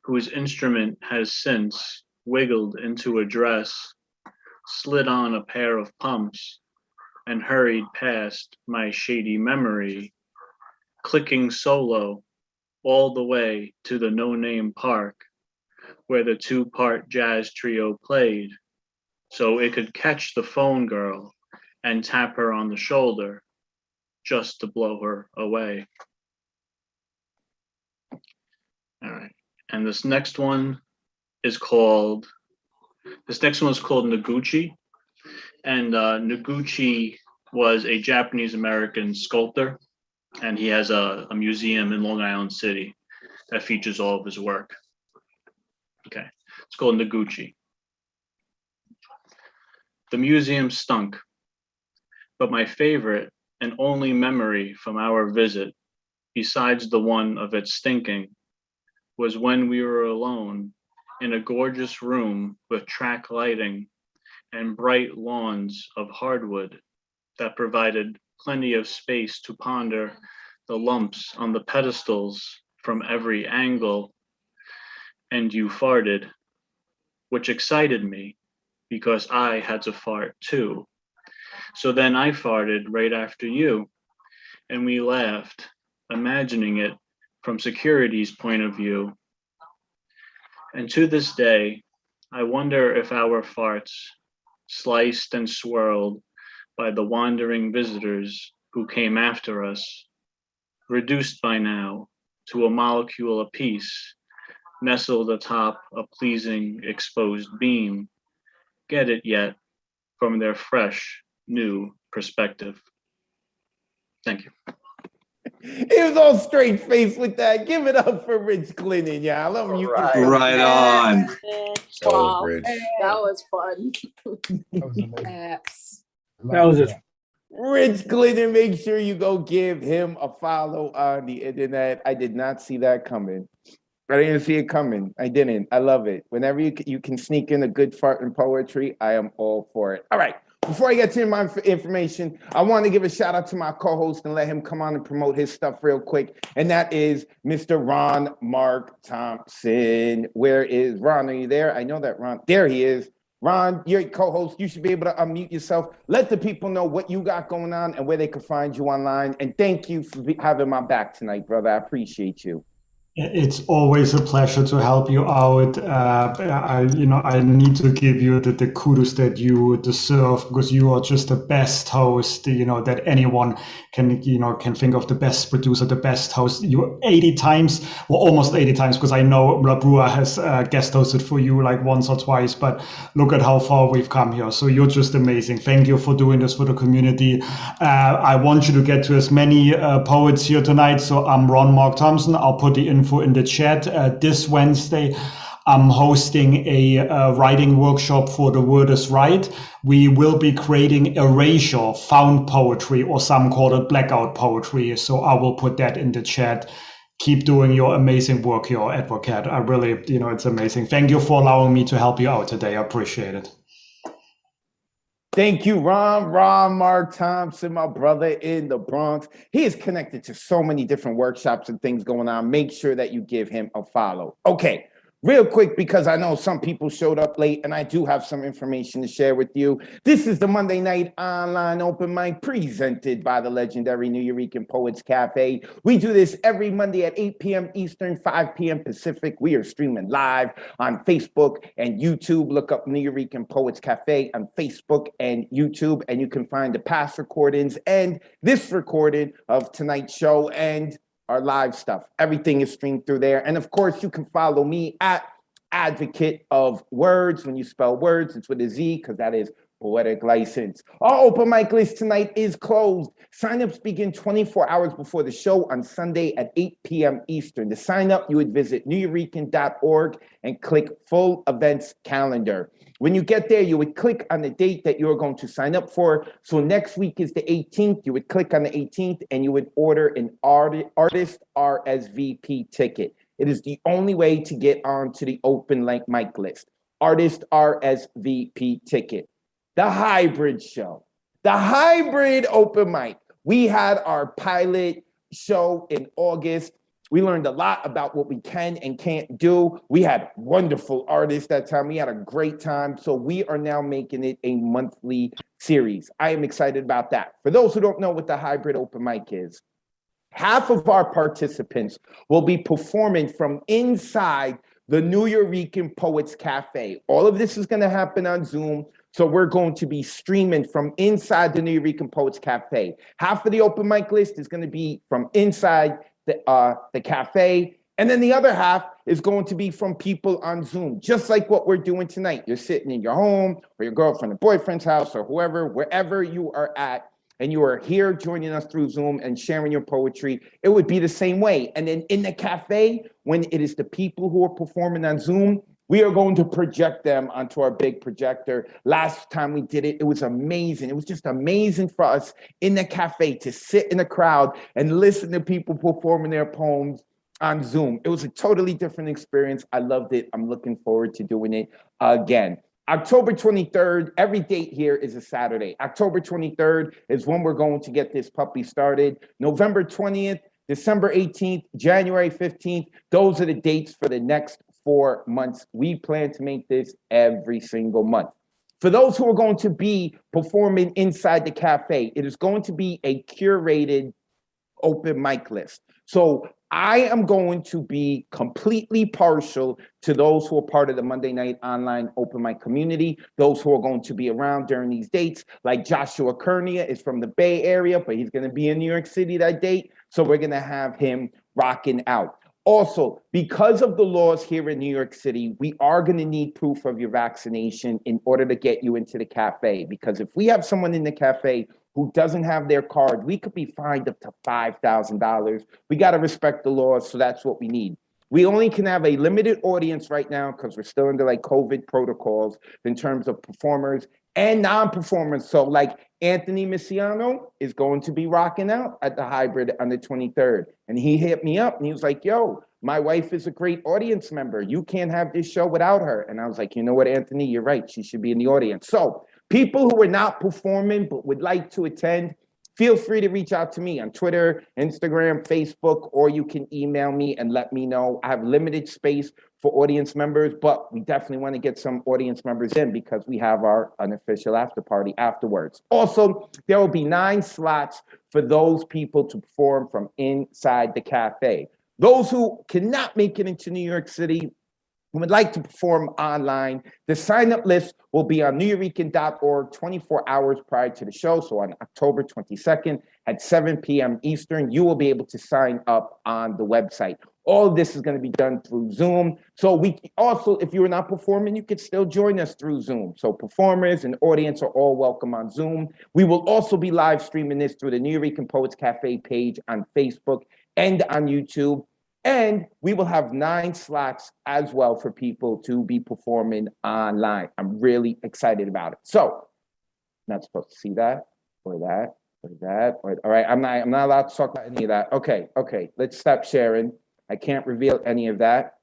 whose instrument has since wiggled into a dress, slid on a pair of pumps, and hurried past my shady memory, clicking solo all the way to the no-name park where the 2-part jazz trio played, so it could catch the phone girl and tap her on the shoulder just to blow her away. All right, and this next one is called Noguchi. And Noguchi was a Japanese-American sculptor, and he has a museum in Long Island City that features all of his work. Okay, it's called Noguchi. The museum stunk, but my favorite and only memory from our visit, besides the one of it stinking, was when we were alone in a gorgeous room with track lighting and bright lawns of hardwood that provided plenty of space to ponder the lumps on the pedestals from every angle. And you farted, which excited me because I had to fart too. So then I farted right after you, and we laughed, imagining it from security's point of view. And to this day, I wonder if our farts, sliced and swirled by the wandering visitors who came after us, reduced by now to a molecule apiece, nestled atop a pleasing exposed beam, get it yet from their fresh, new perspective. Thank you. He was all straight faced with that. Give it up for Rich Glennon, y'all. I love you. Right on. Wow, Rich. that was fun. That was just Rich Glennon, make sure you go give him a follow on the internet. I did not see that coming. I didn't see it coming. I didn't. I love it. Whenever you can sneak in a good fart in poetry, I am all for it. All right. Before I get to my information, I want to give a shout out to my co-host and let him come on and promote his stuff real quick. And that is Mr. Ron Mark Thompson. Where is Ron? Are you there? I know that Ron. There he is. Ron, you're a co-host. You should be able to unmute yourself. Let the people know what you got going on and where they can find you online. And thank you for having my back tonight, brother. I appreciate you. It's always a pleasure to help you out. I need to give you the kudos that you deserve because you are just the best host, that anyone can think of, the best producer, the best host. You 80 times, well, almost 80 times, because I know La Brua has guest hosted for you like once or twice, but look at how far we've come here. So you're just amazing. Thank you for doing this for the community. I want you to get to as many poets here tonight. So I'm Ron Mark Thompson. I'll put the info in the chat. This Wednesday, I'm hosting a writing workshop for the Wordz Right. We will be creating erasure, found poetry, or some call it blackout poetry. So I will put that in the chat. Keep doing your amazing work here, Advocate. I really, it's amazing. Thank you for allowing me to help you out today. I appreciate it. Thank you, Ron Mark Thompson, my brother in the Bronx. He is connected to so many different workshops and things going on. Make sure that you give him a follow. Okay, real quick, because I know some people showed up late and I do have some information to share with you. This is the Monday Night Online Open Mic presented by the legendary New Eurekan Poets Cafe. We do this every Monday at 8 p.m. Eastern, 5 p.m. Pacific. We are streaming live on Facebook and YouTube. Look up New Eurekan Poets Cafe on Facebook and YouTube, and you can find the past recordings and this recording of tonight's show and our live stuff. Everything is streamed through there. And of course, you can follow me at Advocate of Wordz. When you spell words, it's with a Z, because that is poetic license. Our open mic list tonight is closed. Signups begin 24 hours before the show on Sunday at 8 p.m. Eastern. To sign up, you would visit neweurekan.org and click full events calendar. When you get there, you would click on the date that you're going to sign up for. So next week is the 18th. You would click on the 18th and you would order an artist RSVP ticket. It is the only way to get onto the open mic list. Artist RSVP ticket. The hybrid show. The hybrid open mic. We had our pilot show in August. We learned a lot about what we can and can't do. We had wonderful artists that time. We had a great time. So we are now making it a monthly series. I am excited about that. For those who don't know what the hybrid open mic is, half of our participants will be performing from inside the New Eurekan Poets Cafe. All of this is going to happen on Zoom. So we're going to be streaming from inside the New Eurekan Poets Cafe. Half of the open mic list is going to be from inside the cafe, and then the other half is going to be from people on Zoom, just like what we're doing tonight. You're sitting in your home or your girlfriend or boyfriend's house or wherever you are at, and you are here joining us through Zoom and sharing your poetry. It would be the same way. And then in the cafe, when it is the people who are performing on Zoom, we are going to project them onto our big projector. Last time we did it, it was amazing. It was just amazing for us in the cafe to sit in the crowd and listen to people performing their poems on Zoom. It was a totally different experience. I loved it. I'm looking forward to doing it again. October 23rd, every date here is a Saturday. October 23rd is when we're going to get this puppy started. November 20th, December 18th, January 15th, those are the dates for the next 4 months. We plan to make this every single month. For those who are going to be performing inside the cafe, it is going to be a curated open mic list. So I am going to be completely partial to those who are part of the Monday Night Online Open Mic community, those who are going to be around during these dates, like Joshua Kernia is from the Bay Area, but he's going to be in New York City that date. So we're going to have him rocking out. Also, because of the laws here in New York City, we are going to need proof of your vaccination in order to get you into the cafe. Because if we have someone in the cafe who doesn't have their card, we could be fined up to $5,000. We got to respect the laws, so that's what we need. We only can have a limited audience right now because we're still under like COVID protocols in terms of performers and non-performers. So like Anthony Misiano is going to be rocking out at the hybrid on the 23rd. And he hit me up and he was like, yo, my wife is a great audience member. You can't have this show without her. And I was like, you know what, Anthony, you're right. She should be in the audience. So people who are not performing but would like to attend, feel free to reach out to me on Twitter, Instagram, Facebook, or you can email me and let me know. I have limited space for audience members, but we definitely want to get some audience members in because we have our unofficial after party afterwards. Also, there will be 9 slots for those people to perform from inside the cafe. Those who cannot make it into New York City, who would like to perform online, the sign-up list will be on nuyorican.org 24 hours prior to the show. So on October 22nd at 7 p.m. Eastern, you will be able to sign up on the website. All of this is going to be done through Zoom. So we also, if you are not performing, you could still join us through Zoom. So performers and audience are all welcome on Zoom. We will also be live streaming this through the Nuyorican Poets Cafe page on Facebook and on YouTube. And we will have 9 slots as well for people to be performing online. I'm really excited about it. So, not supposed to see that or that or that. Or, all right, I'm not allowed to talk about any of that. Okay, let's stop sharing. I can't reveal any of that.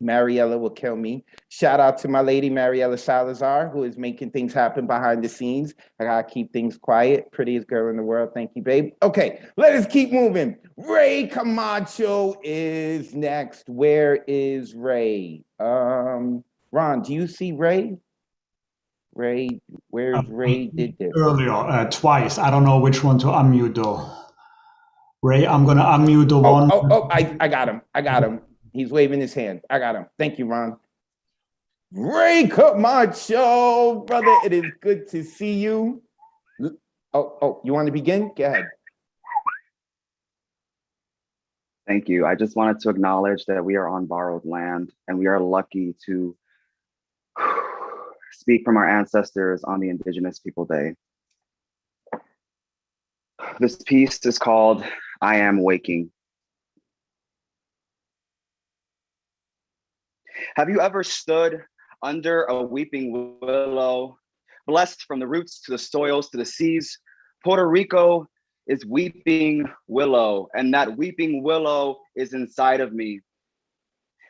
Mariella will kill me. Shout out to my lady, Mariella Salazar, who is making things happen behind the scenes. I gotta keep things quiet. Prettiest girl in the world. Thank you, babe. Okay, let us keep moving. Ray Camacho is next. Where is Ray? Ron, do you see Ray? Ray, where's Ray did this? Earlier, twice. I don't know which one to unmute though. Ray, I'm gonna unmute the one. I got him. He's waving his hand. I got him. Thank you, Ron. Ray Camacho, brother, it is good to see you. Oh, you want to begin? Go ahead. Thank you. I just wanted to acknowledge that we are on borrowed land and we are lucky to speak from our ancestors on the Indigenous People Day. This piece is called I Am Waking. Have you ever stood under a weeping willow, blessed from the roots to the soils to the seas? Puerto Rico is weeping willow, and that weeping willow is inside of me.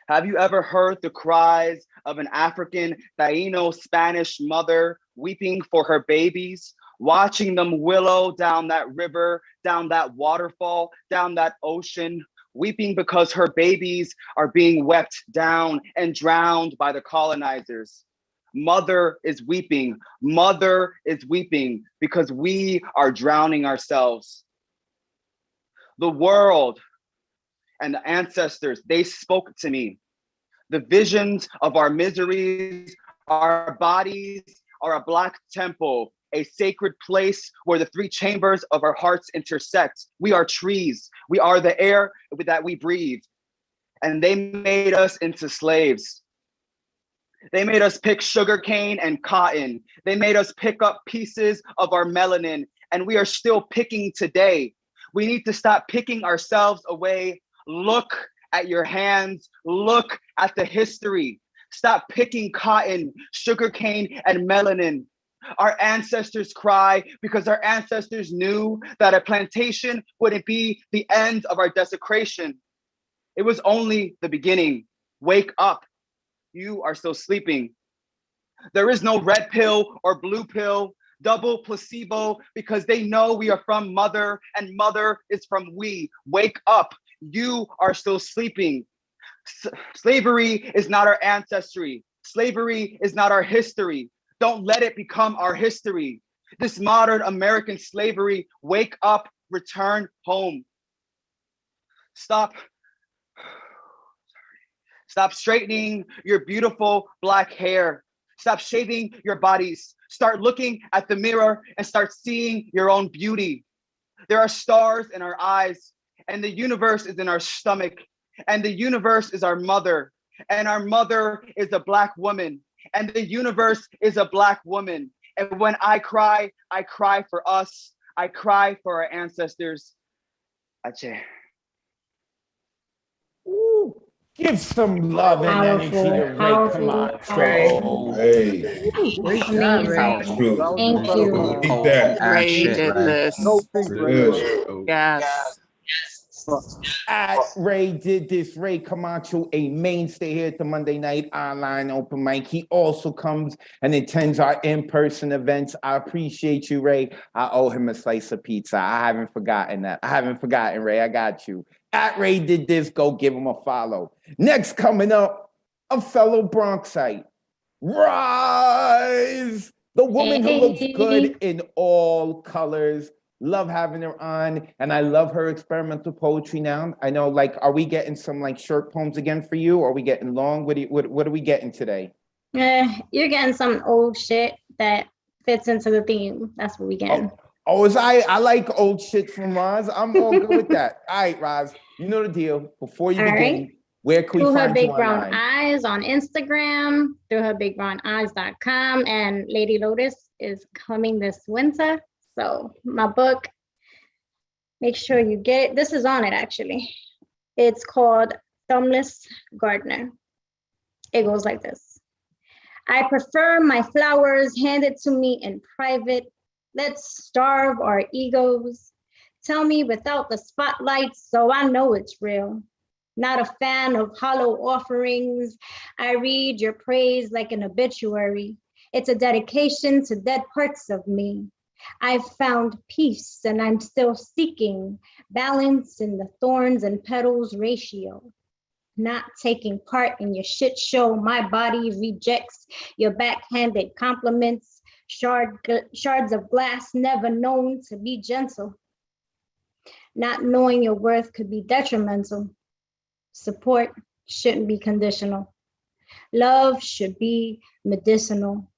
Have you ever heard the cries of an African Taino Spanish mother weeping for her babies, watching them willow down that river, down that waterfall, down that ocean, weeping because her babies are being wept down and drowned by the colonizers? Mother is weeping. Mother is weeping because we are drowning ourselves. The world and the ancestors, they spoke to me. The visions of our miseries, our bodies are a black temple, a sacred place where the 3 chambers of our hearts intersect. We are trees. We are the air that we breathe. And they made us into slaves. They made us pick sugarcane and cotton. They made us pick up pieces of our melanin, and we are still picking today. We need to stop picking ourselves away. Look at your hands. Look at the history. Stop picking cotton, sugarcane, and melanin. Our ancestors cry because our ancestors knew that a plantation wouldn't be the end of our desecration. It was only the beginning. Wake up. You are still sleeping. There is no red pill or blue pill, double placebo, because they know we are from mother and mother is from we. Wake up. You are still sleeping. Slavery is not our ancestry. Slavery is not our history. Don't let it become our history. This modern American slavery, wake up, return home. Stop straightening your beautiful black hair. Stop shaving your bodies. Start looking at the mirror and start seeing your own beauty. There are stars in our eyes, and the universe is in our stomach, and the universe is our mother, and our mother is a black woman, and the universe is a black woman. And when I cry for us. I cry for our ancestors. Ache. Ooh. Give some love and energy to Ray Camacho. Hey. Great job, Ray. True. Thank you. Eat that. Ray did this. Good. Yes. At Ray did this. Ray Camacho, a mainstay here at the Monday Night Online Open Mic. He also comes and attends our in-person events. I appreciate you, Ray. I owe him a slice of pizza. I haven't forgotten that. I haven't forgotten, Ray. I got you. At Ray did this. Go give him a follow. Next coming up, a fellow Bronxite, Rise, the woman who looks good in all colors. Love having her on, and I love her experimental poetry now. I know, like, are we getting some like short poems again for you? Or are we getting long? What are we getting today? You're getting some old shit that fits into the theme. That's what we getting. Oh, I like old shit from Roz. I'm all good with that. All right, Roz, you know the deal. Before you All begin, right. where can we Through Her find you Big Brown online? Eyes on Instagram, through herbigbrowneyes.com, and Lady Lotus is coming this winter. So my book, make sure you get it. This is on it actually. It's called Thumbless Gardener. It goes like this. I prefer my flowers handed to me in private. Let's starve our egos. Tell me without the spotlight so I know it's real. Not a fan of hollow offerings. I read your praise like an obituary. It's a dedication to dead parts of me. I've found peace and I'm still seeking balance in the thorns and petals ratio. Not taking part in your shit show. My body rejects your backhanded compliments. Shards of glass never known to be gentle. Not knowing your worth could be detrimental. Support shouldn't be conditional. Love should be medicinal.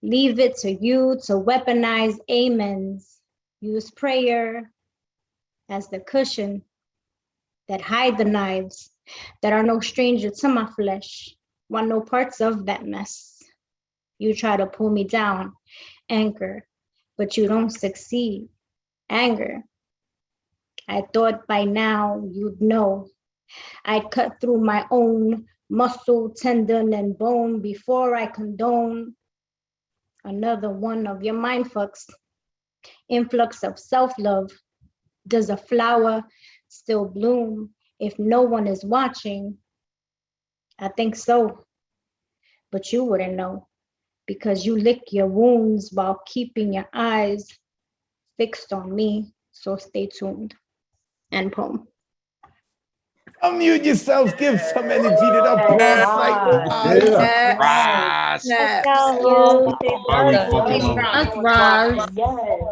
Leave it to you to weaponize amens. Use prayer as the cushion that hide the knives that are no stranger to my flesh. Want no parts of that mess. You try to pull me down, anchor, but you don't succeed. Anger. I thought by now you'd know. I'd cut through my own muscle, tendon, and bone before I condone another one of your mind fucks. Influx of self-love. Does a flower still bloom if no one is watching? I think so, but you wouldn't know because you lick your wounds while keeping your eyes fixed on me. So stay tuned. End poem. Unmute yourselves, give some energy to the boss like Roz. That's Roz.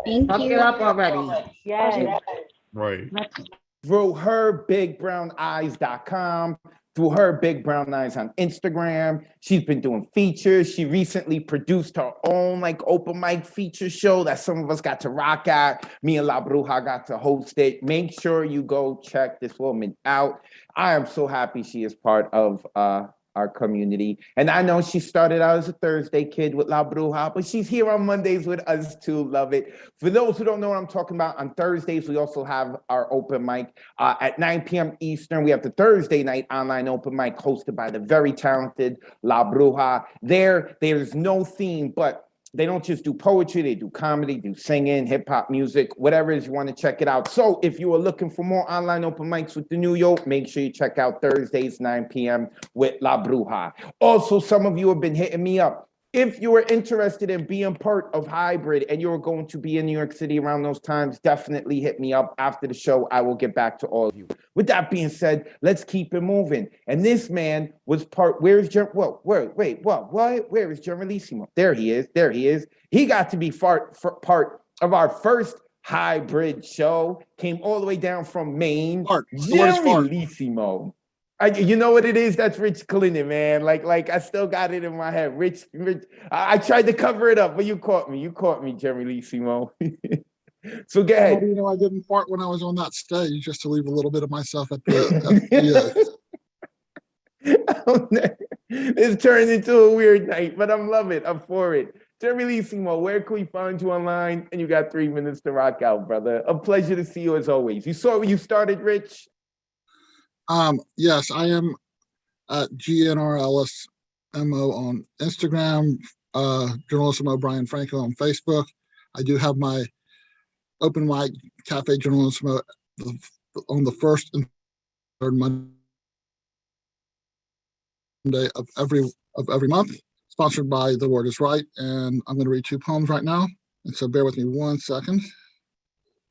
Thank Fuck you. it up already. Right. Through herbigbrowneyes.com, through Her Big Brown Eyes on Instagram. She's been doing features. She recently produced her own like open mic feature show that some of us got to rock at. Me and La Bruja got to host it. Make sure you go check this woman out. I am so happy she is part of our community. And I know she started out as a Thursday kid with La Bruja, but she's here on Mondays with us too. Love it. For those who don't know what I'm talking about, on Thursdays, we also have our open mic at 9 p.m. Eastern. We have the Thursday night online open mic hosted by the very talented La Bruja. There's no theme, but they don't just do poetry, they do comedy, do singing, hip hop music, whatever it is you want to check it out. So if you are looking for more online open mics with the New York, make sure you check out Thursdays, 9 p.m. with La Bruja. Also, some of you have been hitting me up. If you are interested in being part of Hybrid and you're going to be in New York City around those times, definitely hit me up after the show. I will get back to all of you. With that being said, let's keep it moving. And this man was part, where is Jeremy Lissimo? There he is. He got to be part of our first Hybrid show. Came all the way down from Maine. Jeremy Lissimo. You know what it is? That's Rich Clinton, man. Like I still got it in my head. Rich. I tried to cover it up, but you caught me, Jeremy Lissimo. So go ahead. How do you know I didn't fart when I was on that stage, just to leave a little bit of myself at the It's turned into a weird night, but I'm loving it. I'm for it. Jeremy Lissimo, where can we find you online? And you got 3 minutes to rock out, brother. A pleasure to see you as always. You saw where you started, Rich? Yes, I am at GNRLSMO on Instagram, Journalism O'Brien Franco on Facebook. I do have my open mic Cafe Journalism on the first and third Monday of every month, sponsored by The Word is Right. And I'm going to read 2 poems right now. And so bear with me 1 second.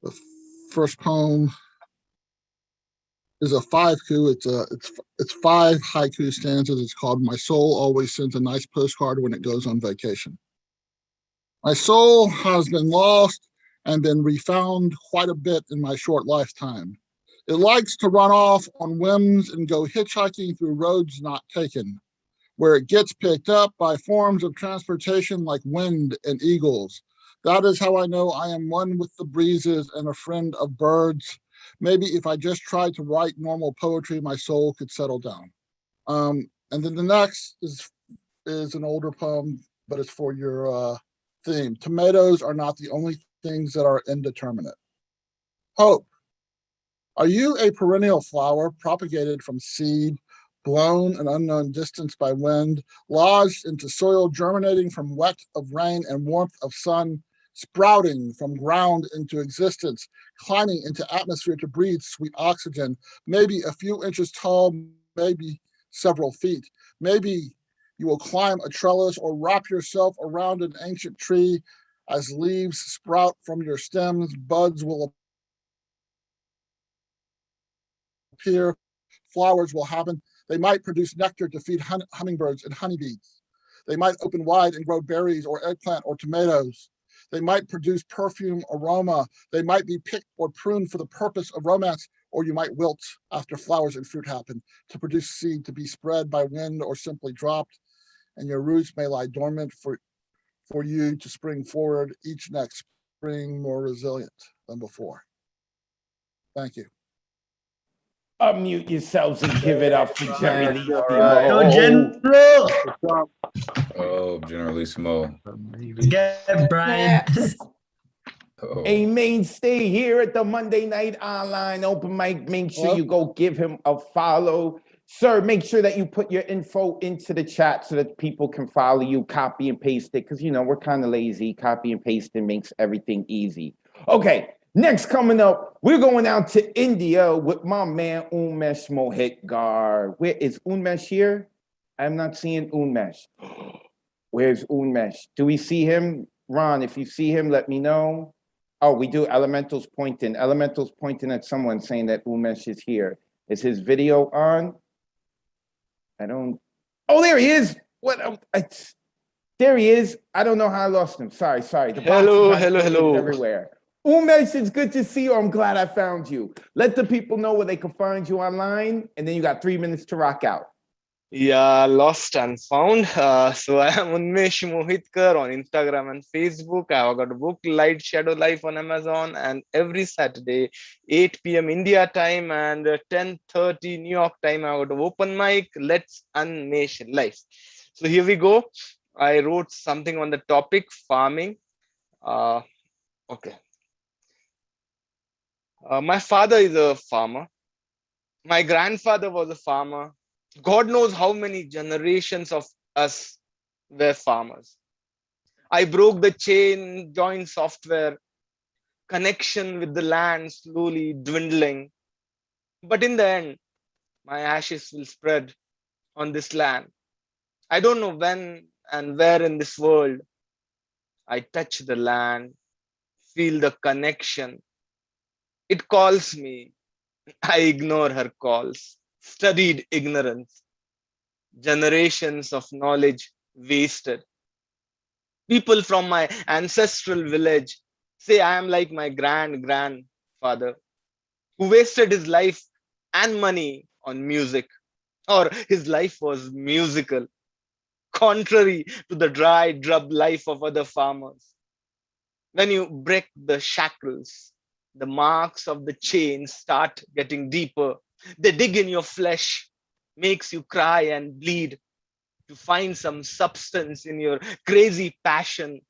The first poem is a 5-ku. It's 5 haiku stanzas. It's called "My Soul Always Sends a Nice Postcard When It Goes on Vacation." My soul has been lost and been refound quite a bit in my short lifetime. It likes to run off on whims and go hitchhiking through roads not taken, where it gets picked up by forms of transportation like wind and eagles. That is how I know I am one with the breezes and a friend of birds. Maybe if I just tried to write normal poetry, my soul could settle down. And then the next is an older poem, but it's for your theme. Tomatoes are not the only things that are indeterminate. Hope. Are you a perennial flower propagated from seed, blown an unknown distance by wind, lodged into soil, germinating from wet of rain and warmth of sun, sprouting from ground into existence, climbing into atmosphere to breathe sweet oxygen, maybe a few inches tall, maybe several feet. Maybe you will climb a trellis or wrap yourself around an ancient tree. As leaves sprout from your stems, buds will appear, flowers will happen. They might produce nectar to feed hummingbirds and honeybees. They might open wide and grow berries or eggplant or tomatoes. They might produce perfume, aroma. They might be picked or pruned for the purpose of romance, or you might wilt after flowers and fruit happen to produce seed to be spread by wind or simply dropped. And your roots may lie dormant for you to spring forward each next spring more resilient than before. Thank you. Unmute yourselves and give it up for General Go, General. Oh, Generalissimo. Get Brian. Oh. A mainstay here at the Monday Night Online Open Mic. Make sure you go give him a follow. Sir, make sure that you put your info into the chat so that people can follow you, copy and paste it, because, you know, we're kind of lazy. Copy and pasting makes everything easy. Okay, next coming up, we're going out to India with my man Unmesh Mohitgar. Where is Unmesh here? I'm not seeing Unmesh. Where's Unmesh? Do we see him? Ron, if you see him, let me know. Oh, we do. Elemental's pointing. Elemental's pointing at someone saying that Unmesh is here. Is his video on? I don't. Oh, there he is. What? There he is. I don't know how I lost him. Sorry. The hello. Everywhere. Umesh, it's good to see you. I'm glad I found you. Let the people know where they can find you online, and then you got 3 minutes to rock out. Yeah, lost and found. So I am Unmesh Mohitkar on Instagram and Facebook. I've got a book, Light Shadow Life, on Amazon, and every Saturday, 8 p.m. India time and 10:30 New York time, I've got an open mic, Let's Unmesh Life. So here we go. I wrote something on the topic farming. Okay. My father is a farmer. My grandfather was a farmer. God knows how many generations of us were farmers. I broke the chain, joined software, connection with the land slowly dwindling. But in the end, my ashes will spread on this land. I don't know when and where in this world. I touch the land, feel the connection. It calls me. I ignore her calls. Studied ignorance, generations of knowledge wasted. People from my ancestral village say I am like my grandfather, who wasted his life and money on music, or his life was musical, contrary to the dry, drab life of other farmers. When you break the shackles, the marks of the chain start getting deeper. They dig in your flesh, makes you cry and bleed to find some substance in your crazy passion,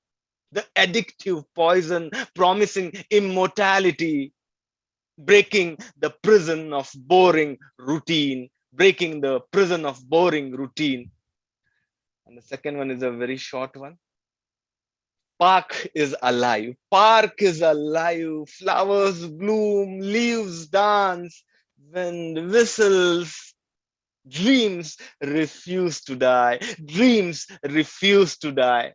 the addictive poison promising immortality, breaking the prison of boring routine, breaking the prison of boring routine. And the second one is a very short one. Park is alive. Park is alive. Flowers bloom, leaves dance, wind whistles. Dreams refuse to die. Dreams refuse to die.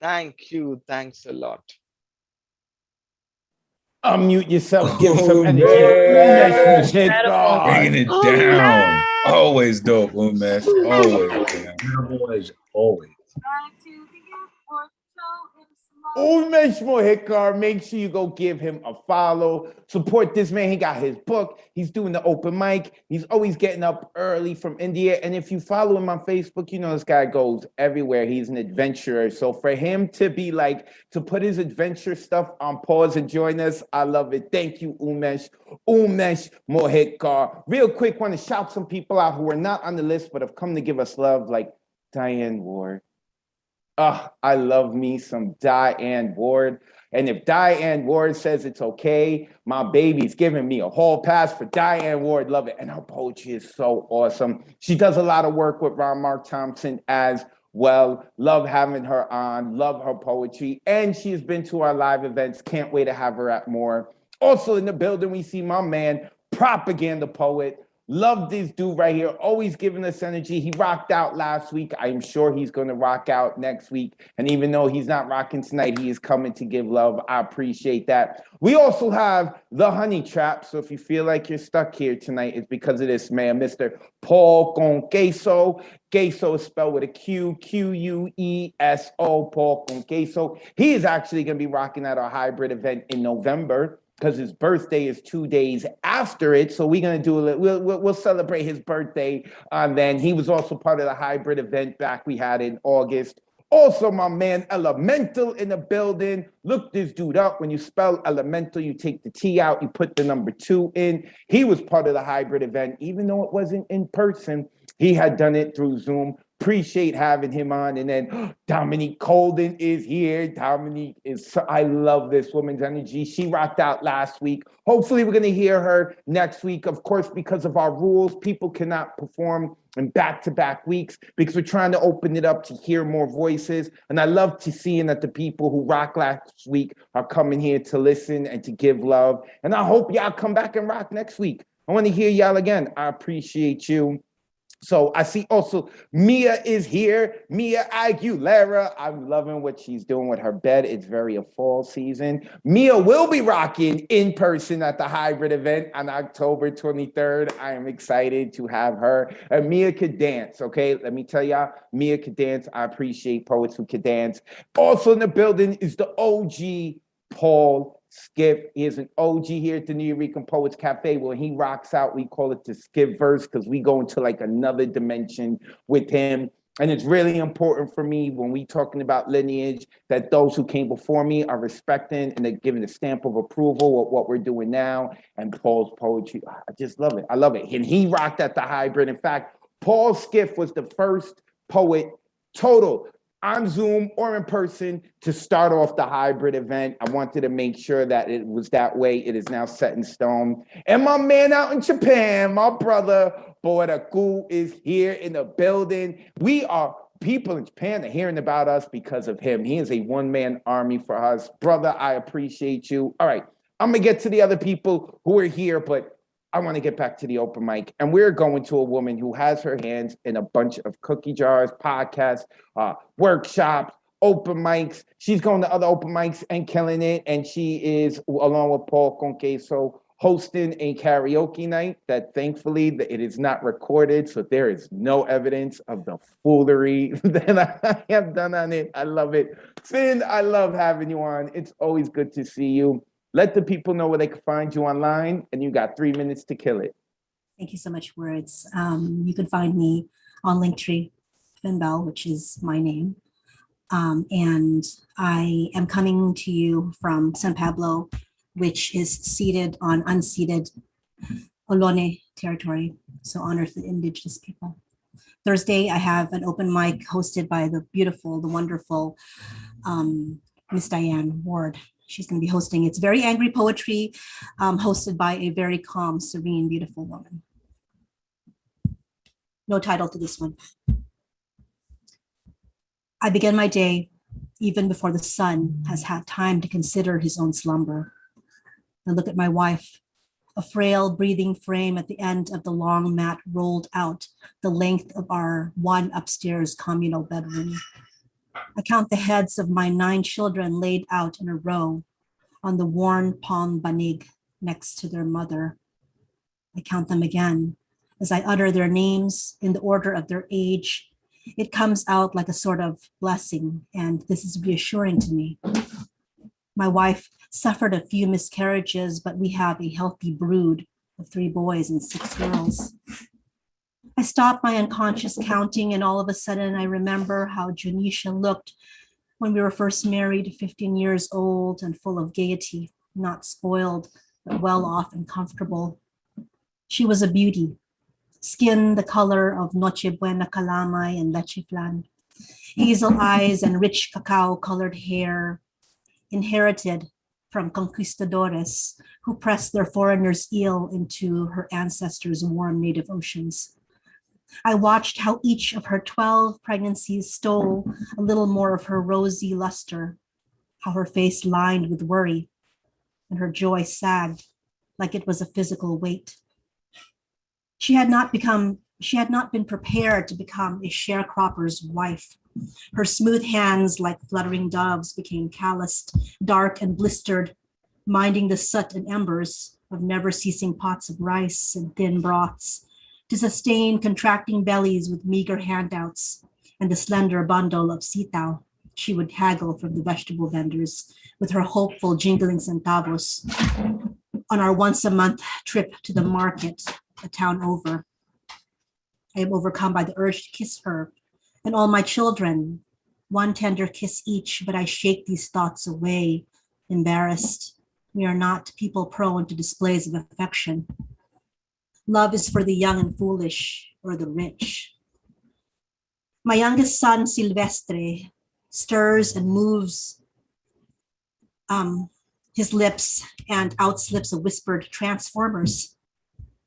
Thank you. Thanks a lot. Unmute yourself. Give some energy. Bringing it down. Always dope, Umesh. Always. Boys, always. Umesh Mohikar, make sure you go give him a follow. Support this man. He got his book. He's doing the open mic. He's always getting up early from India. And if you follow him on Facebook, you know this guy goes everywhere. He's an adventurer. So for him to be like, to put his adventure stuff on pause and join us, I love it. Thank you, Umesh. Umesh Mohikar. Real quick, want to shout some people out who are not on the list, but have come to give us love, like Diane Ward. I love me some Diane Ward. And if Diane Ward says it's okay, my baby's giving me a hall pass for Diane Ward. Love it. And her poetry is so awesome. She does a lot of work with Ron Mark Thompson as well. Love having her on. Love her poetry. And she has been to our live events. Can't wait to have her at more. Also in the building, we see my man, Propaganda Poet. Love this dude right here, always giving us energy. He rocked out last week. I'm sure he's going to rock out next week. And even though he's not rocking tonight, he is coming to give love. I appreciate that. We also have the Honey Trap. So if you feel like you're stuck here tonight, it's because of this man, Mr. Paul Con Queso. Queso is spelled with a Q, Q-U-E-S-O, Paul Con Queso. He is actually going to be rocking at our hybrid event in November, because his birthday is 2 days after it. So we're going to do we'll celebrate his birthday. And then he was also part of the hybrid event back we had in August. Also, my man, Elemental in the building. Look this dude up. When you spell Elemental, you take the T out, you put the number 2 in. He was part of the hybrid event, even though it wasn't in person. He had done it through Zoom. Appreciate having him on. And then Dominique Colden is here. Dominique is, I love this woman's energy. She rocked out last week. Hopefully we're going to hear her next week. Of course, because of our rules, people cannot perform in back-to-back weeks because we're trying to open it up to hear more voices. And I love to seeing that the people who rocked last week are coming here to listen and to give love. And I hope y'all come back and rock next week. I want to hear y'all again. I appreciate you. So I see also Mia is here. Mia Aguilera. I'm loving what she's doing with her bed. It's very a fall season. Mia will be rocking in person at the hybrid event on October 23rd. I am excited to have her. And Mia could dance, okay? Let me tell y'all, Mia could dance. I appreciate poets who could dance. Also in the building is the OG Paul Skip. He is an OG here at the New Eureka Poets Cafe. When he rocks out, we call it the Skip verse because we go into like another dimension with him. And it's really important for me when we talking about lineage that those who came before me are respecting and they're giving a stamp of approval of what we're doing now. And Paul's poetry, I just love it. I love it. And he rocked at the hybrid. In fact, Paul Skiff was the first poet total on Zoom or in person to start off the hybrid event. I wanted to make sure that it was that way. It is now set in stone. And my man out in Japan, my brother, Boraku, is here in the building. We are people in Japan are hearing about us because of him. He is a one-man army for us. Brother, I appreciate you. All right, I'm gonna get to the other people who are here, but I want to get back to the open mic. And we're going to a woman who has her hands in a bunch of cookie jars, podcasts, workshops, open mics. She's going to other open mics and killing it. And she is, along with Paul Con Queso, hosting a karaoke night that thankfully it is not recorded. So there is no evidence of the foolery that I have done on it. I love it. Finn, I love having you on. It's always good to see you. Let the people know where they can find you online, and you got 3 minutes to kill it. Thank you so much, Wordz. You can find me on Linktree, Finn Bell, which is my name. And I am coming to you from San Pablo, which is seated on unceded Ohlone territory, so honor to the indigenous people. Thursday, I have an open mic hosted by the beautiful, the wonderful Miss Diane Ward. She's going to be hosting. It's very angry poetry, hosted by a very calm, serene, beautiful woman. No title to this one. I begin my day even before the sun has had time to consider his own slumber. I look at my wife, a frail breathing frame at the end of the long mat rolled out the length of our one upstairs communal bedroom. I count the heads of my 9 children laid out in a row on the worn palm banig next to their mother. I count them again as I utter their names in the order of their age. It comes out like a sort of blessing, and this is reassuring to me. My wife suffered a few miscarriages, but we have a healthy brood of 3 boys and 6 girls. I stopped my unconscious counting, and all of a sudden I remember how Janisha looked when we were first married, 15 years old and full of gaiety, not spoiled, but well off and comfortable. She was a beauty, skin the color of Noche Buena calamay and leche flan, hazel eyes and rich cacao colored hair, inherited from conquistadores who pressed their foreigner's eel into her ancestors' warm native oceans. I watched how each of her 12 pregnancies stole a little more of her rosy luster, how her face lined with worry and her joy sagged like it was a physical weight. She had not been prepared to become a sharecropper's wife. Her smooth hands, like fluttering doves, became calloused, dark and blistered, minding the soot and embers of never-ceasing pots of rice and thin broths, to sustain contracting bellies with meager handouts and the slender bundle of sitaw she would haggle from the vegetable vendors with her hopeful jingling centavos on our once-a-month trip to the market, a town over. I am overcome by the urge to kiss her and all my children, one tender kiss each, but I shake these thoughts away, embarrassed. We are not people prone to displays of affection. Love is for the young and foolish or the rich. My youngest son, Silvestre, stirs and moves his lips and outslips a whispered "Transformers"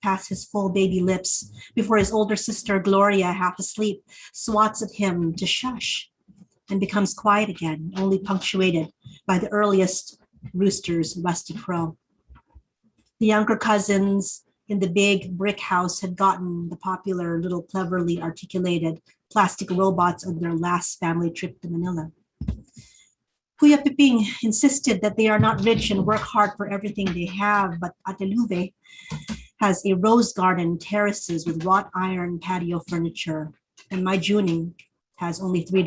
past his full baby lips before his older sister, Gloria, half asleep, swats at him to shush and becomes quiet again, only punctuated by the earliest rooster's rusty crow. The younger cousins in the big brick house had gotten the popular little cleverly articulated plastic robots on their last family trip to Manila. Kuya Piping insisted that they are not rich and work hard for everything they have, but Ateluve has a rose garden, terraces with wrought iron patio furniture, and my Juning has only 3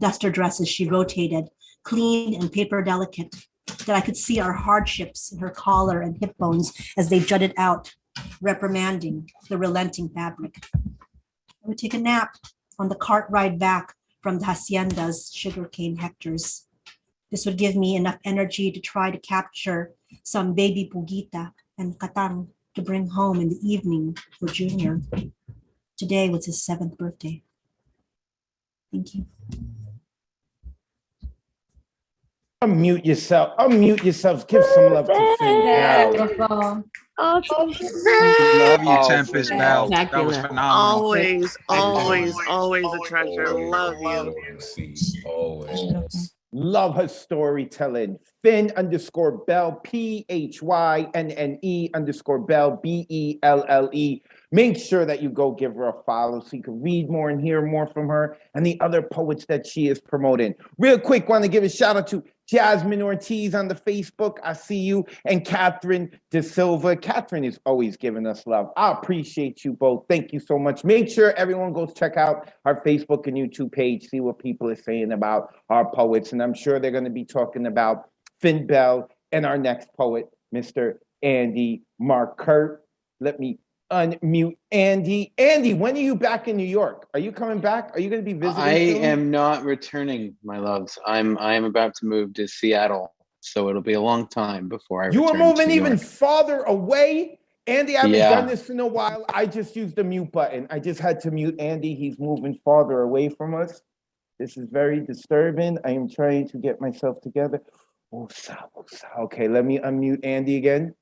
duster dresses she rotated, clean and paper delicate, that I could see our hardships in her collar and hip bones as they jutted out, reprimanding the relenting fabric. I would take a nap on the cart ride back from the hacienda's sugarcane hectares. This would give me enough energy to try to capture some baby pugita and katang to bring home in the evening for Junior. Today was his 7th birthday. Thank you. Unmute yourself. Unmute yourselves. Give some love to Finn. Beautiful. Oh, Love you, Tempest Bell. That was phenomenal. always a treasure. Love you. Always. Love her storytelling. Finn_Bell, PHYNNE_Bell, BELLE. Make sure that you go give her a follow so you can read more and hear more from her and the other poets that she is promoting. Real quick, want to give a shout out to Jasmine Ortiz on the Facebook. I see you. And Catherine De Silva. Catherine is always giving us love. I appreciate you both. Thank you so much. Make sure everyone goes check out our Facebook and YouTube page, see what people are saying about our poets. And I'm sure they're going to be talking about Finn Bell and our next poet, Mr. Andy Markert. Let me unmute Andy. Andy, when are you back in New York? Are you coming back? Are you going to be visiting? I soon? am not returning, my loves. I am about to move to Seattle, so it'll be a long time before I You are return moving to New even York. farther away? Andy, I haven't Yeah. done this in a while. I just used the mute button. I just had to mute Andy. He's moving farther away from us. This is very disturbing. I am trying to get myself together. Okay, let me unmute Andy again.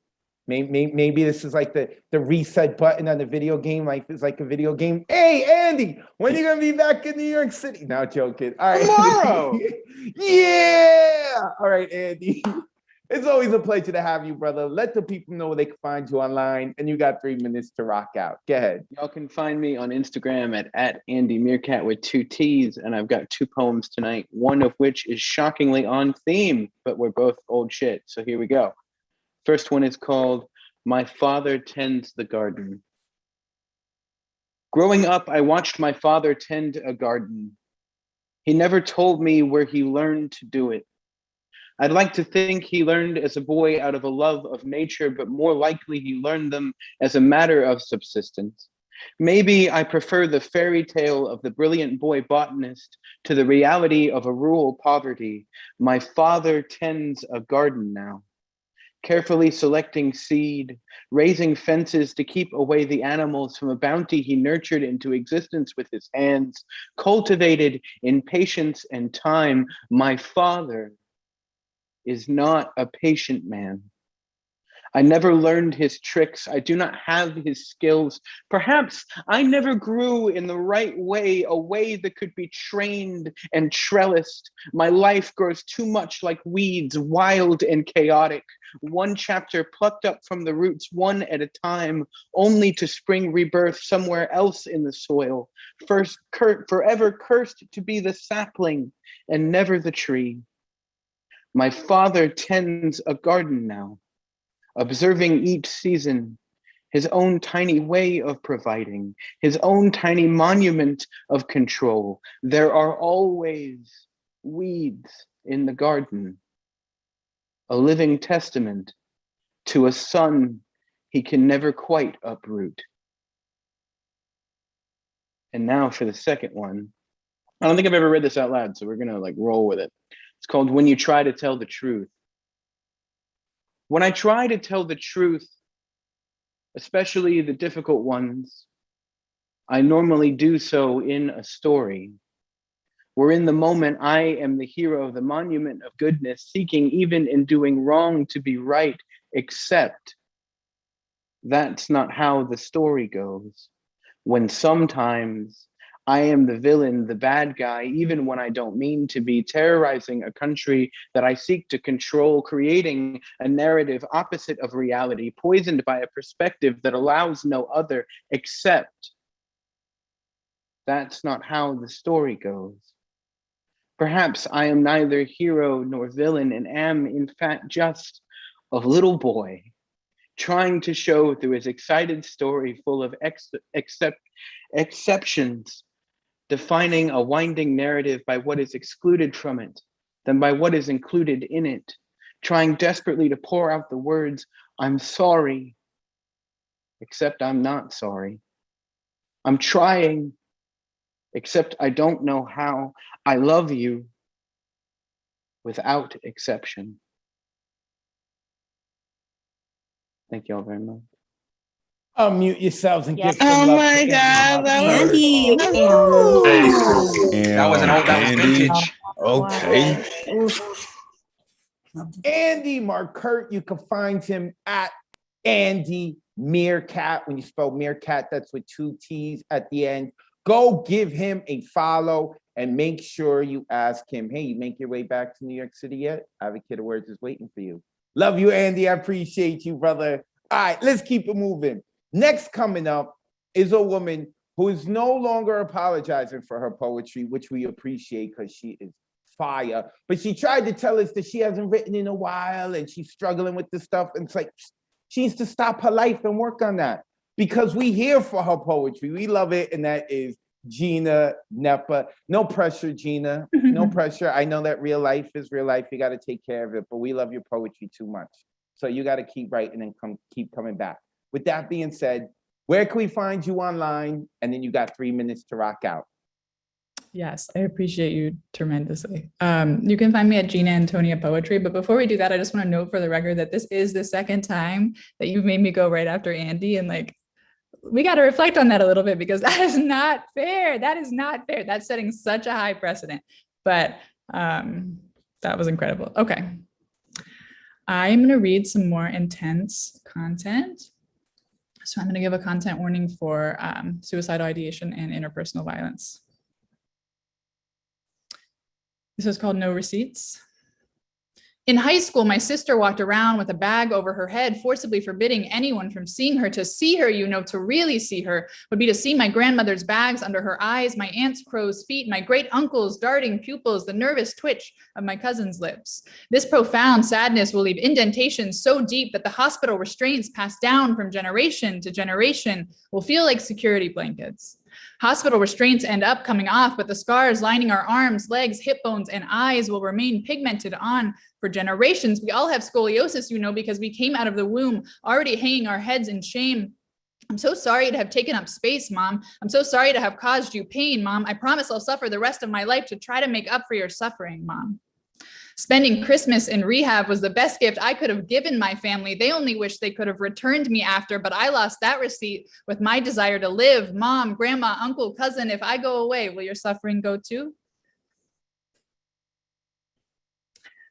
Maybe this is like the reset button on the video game. Like it's like a video game. Hey, Andy, when are you gonna be back in New York City? Now joking. All right. Tomorrow. Yeah. All right, Andy. It's always a pleasure to have you, brother. Let the people know where they can find you online, and you got 3 minutes to rock out. Go ahead. Y'all can find me on Instagram at Andy Meerkat with 2 T's, and I've got 2 poems tonight, one of which is shockingly on theme, but we're both old shit, so here we go. First one is called My Father Tends the Garden. Growing up, I watched my father tend a garden. He never told me where he learned to do it. I'd like to think he learned as a boy out of a love of nature, but more likely he learned them as a matter of subsistence. Maybe I prefer the fairy tale of the brilliant boy botanist to the reality of a rural poverty. My father tends a garden now, carefully selecting seed, raising fences to keep away the animals from a bounty he nurtured into existence with his hands, cultivated in patience and time. My father is not a patient man. I never learned his tricks. I do not have his skills. Perhaps I never grew in the right way, a way that could be trained and trellised. My life grows too much like weeds, wild and chaotic. One chapter plucked up from the roots, one at a time, only to spring rebirth somewhere else in the soil. First, forever cursed to be the sapling and never the tree. My father tends a garden now, observing each season, his own tiny way of providing, his own tiny monument of control. There are always weeds in the garden, a living testament to a son he can never quite uproot. And now for the second one. I don't think I've ever read this out loud, so we're gonna like roll with it. It's called When You Try to Tell the Truth. When I try to tell the truth, especially the difficult ones, I normally do so in a story, where in the moment I am the hero, the monument of goodness, seeking even in doing wrong to be right, except that's not how the story goes. When sometimes I am the villain, the bad guy, even when I don't mean to be, terrorizing a country that I seek to control, creating a narrative opposite of reality, poisoned by a perspective that allows no other, except that's not how the story goes. Perhaps I am neither hero nor villain and am, in fact, just a little boy trying to show through his excited story full of exceptions, defining a winding narrative by what is excluded from it, than by what is included in it, trying desperately to pour out the words, I'm sorry, except I'm not sorry. I'm trying, except I don't know how. I love you without exception. Thank you all very much. Unmute yourselves and give Oh some love my to God, that was Andy. That was vintage. Okay. Andy Markert, you can find him at Andy Meerkat. When you spell Meerkat, that's with 2 T's at the end. Go give him a follow and make sure you ask him, hey, you make your way back to New York City yet? Advocate of Wordz is waiting for you. Love you, Andy. I appreciate you, brother. All right, let's keep it moving. Next coming up is a woman who is no longer apologizing for her poetry, which we appreciate because she is fire. But she tried to tell us that she hasn't written in a while and she's struggling with this stuff. And it's like, she needs to stop her life and work on that because we here for her poetry. We love it. And that is Gina Nepa. No pressure, Gina. No pressure. I know that real life is real life. You got to take care of it. But we love your poetry too much. So you got to keep writing and keep coming back. With that being said, where can we find you online? And then you got 3 minutes to rock out. Yes, I appreciate you tremendously. You can find me at Gina Antonia Poetry. But before we do that, I just want to note for the record that this is the second time that you've made me go right after Andy. And like, we got to reflect on that a little bit because that is not fair. That is not fair. That's setting such a high precedent. But that was incredible. Okay. I'm going to read some more intense content. So I'm going to give a content warning for suicidal ideation and interpersonal violence. This is called No Receipts. In high school, my sister walked around with a bag over her head, forcibly forbidding anyone from seeing her. To see her, you know, to really see her would be to see my grandmother's bags under her eyes, my aunt's crow's feet, my great uncle's darting pupils, the nervous twitch of my cousin's lips. This profound sadness will leave indentations so deep that the hospital restraints passed down from generation to generation will feel like security blankets. Hospital restraints end up coming off, but the scars lining our arms, legs, hip bones, and eyes will remain pigmented on for generations. We all have scoliosis, you know, because we came out of the womb already hanging our heads in shame. I'm so sorry to have taken up space, Mom. I'm so sorry to have caused you pain, Mom. I promise I'll suffer the rest of my life to try to make up for your suffering, Mom. Spending Christmas in rehab was the best gift I could have given my family. They only wish they could have returned me after, but I lost that receipt with my desire to live. Mom, grandma, uncle, cousin, if I go away, will your suffering go too?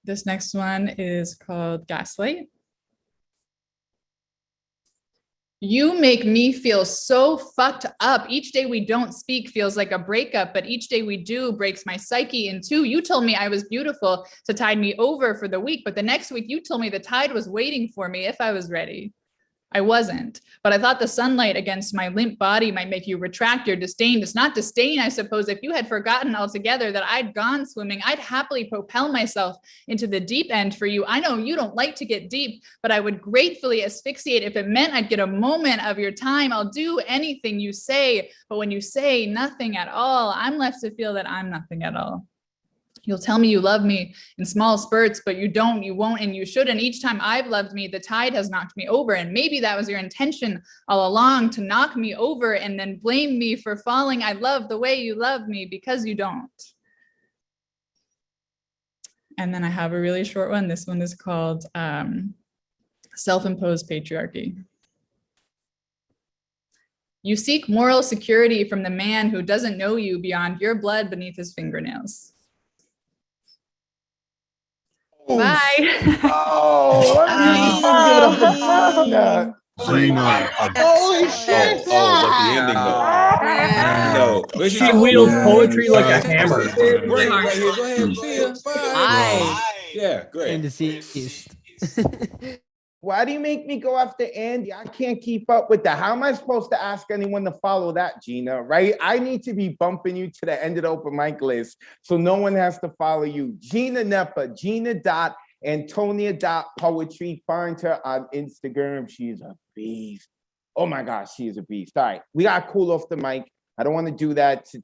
This next one is called Gaslight. You make me feel so fucked up. Each day we don't speak feels like a breakup, but each day we do breaks my psyche in two. You told me I was beautiful to tide me over for the week, but the next week you told me the tide was waiting for me if I was ready. I wasn't, but I thought the sunlight against my limp body might make you retract your disdain. It's not disdain, I suppose. If you had forgotten altogether that I'd gone swimming, I'd happily propel myself into the deep end for you. I know you don't like to get deep, but I would gratefully asphyxiate if it meant I'd get a moment of your time. I'll do anything you say, but when you say nothing at all, I'm left to feel that I'm nothing at all. You'll tell me you love me in small spurts, but you don't, you won't, and you shouldn't. Each time I've loved me, the tide has knocked me over. And maybe that was your intention all along, to knock me over and then blame me for falling. I love the way you love me because you don't. And then I have a really short one. This one is called Self-Imposed Patriarchy. You seek moral security from the man who doesn't know you beyond your blood beneath his fingernails. Bye. Oh, Gina. Holy shit! Oh, but the ending though. No, where's She wields poetry like a hammer. Right, right here. Go ahead, Fia. Bye. Yeah, go ahead. And deceased. Why do you make me go after Andy? I can't keep up with that. How am I supposed to ask anyone to follow that, Gina, right? I need to be bumping you to the end of the open mic list so no one has to follow you. Gina Nepa, Gina.Antonia.poetry. Find her on Instagram. She's a beast. Oh my gosh, she is a beast. All right, we got to cool off the mic. I don't want to do that to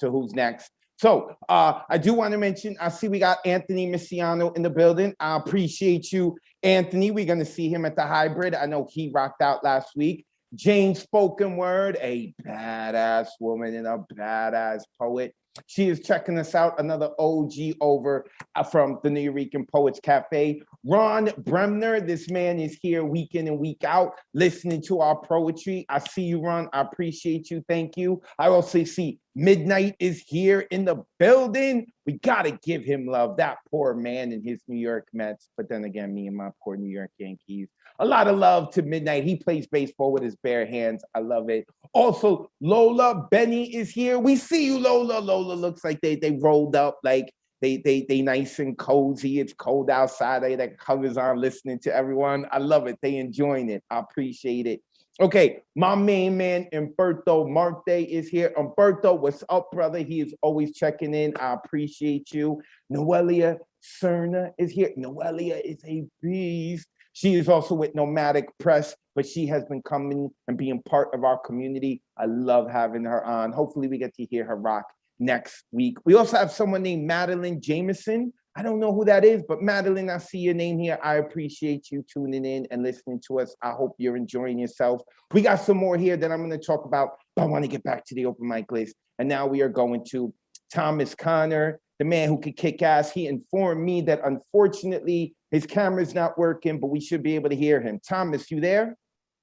who's next. So I do want to mention, I see we got Anthony Messiano in the building. I appreciate you, Anthony. We're going to see him at the hybrid. I know he rocked out last week. Jane Spoken Word, a badass woman and a badass poet. She is checking us out, another OG over from the New Yorican Poets Cafe. Ron Bremner, this man is here week in and week out, listening to our poetry. I see you, Ron. I appreciate you. Thank you. I also see Midnight is here in the building. We got to give him love. That poor man and his New York Mets. But then again, me and my poor New York Yankees. A lot of love to Midnight. He plays baseball with his bare hands. I love it. Also, Lola Benny is here. We see you, Lola. Lola looks like they rolled up, like they nice and cozy. It's cold outside. They got covers on, listening to everyone. I love it. They enjoying it. I appreciate it. Okay, my main man, Umberto Marte, is here. Umberto, what's up, brother? He is always checking in. I appreciate you. Noelia Cerna is here. Noelia is a beast. She is also with Nomadic Press, but she has been coming and being part of our community. I love having her on. Hopefully we get to hear her rock next week. We also have someone named Madeline Jameson. I don't know who that is, but Madeline, I see your name here. I appreciate you tuning in and listening to us. I hope you're enjoying yourself. We got some more here that I'm going to talk about, but I want to get back to the open mic list. And now we are going to Thomas Connor, the man who could kick ass. He informed me that unfortunately his camera's not working, but we should be able to hear him. Thomas, you there?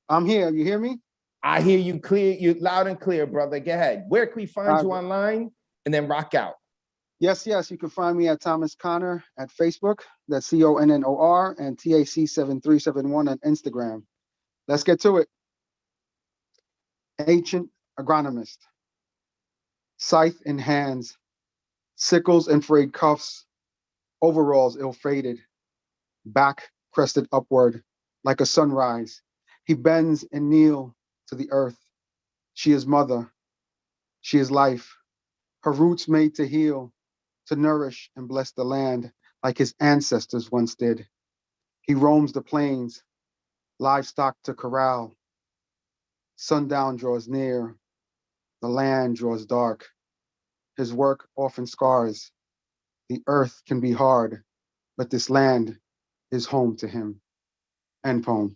I'm here. You hear me? I hear you clear, you loud and clear, brother. Go ahead. Where can we find you online? And then rock out. Yes. You can find me at Thomas Connor at Facebook. That's CONNOR and TAC7371 on Instagram. Let's get to it. Ancient agronomist. Scythe in hands. Sickles and frayed cuffs. Overalls ill-fated. Back crested upward like a sunrise. He bends and kneel to the earth. She is mother. She is life. Her roots made to heal, to nourish and bless the land like his ancestors once did. He roams the plains, livestock to corral. Sundown draws near. The land draws dark. His work often scars. The earth can be hard, but this land is home to him. End poem.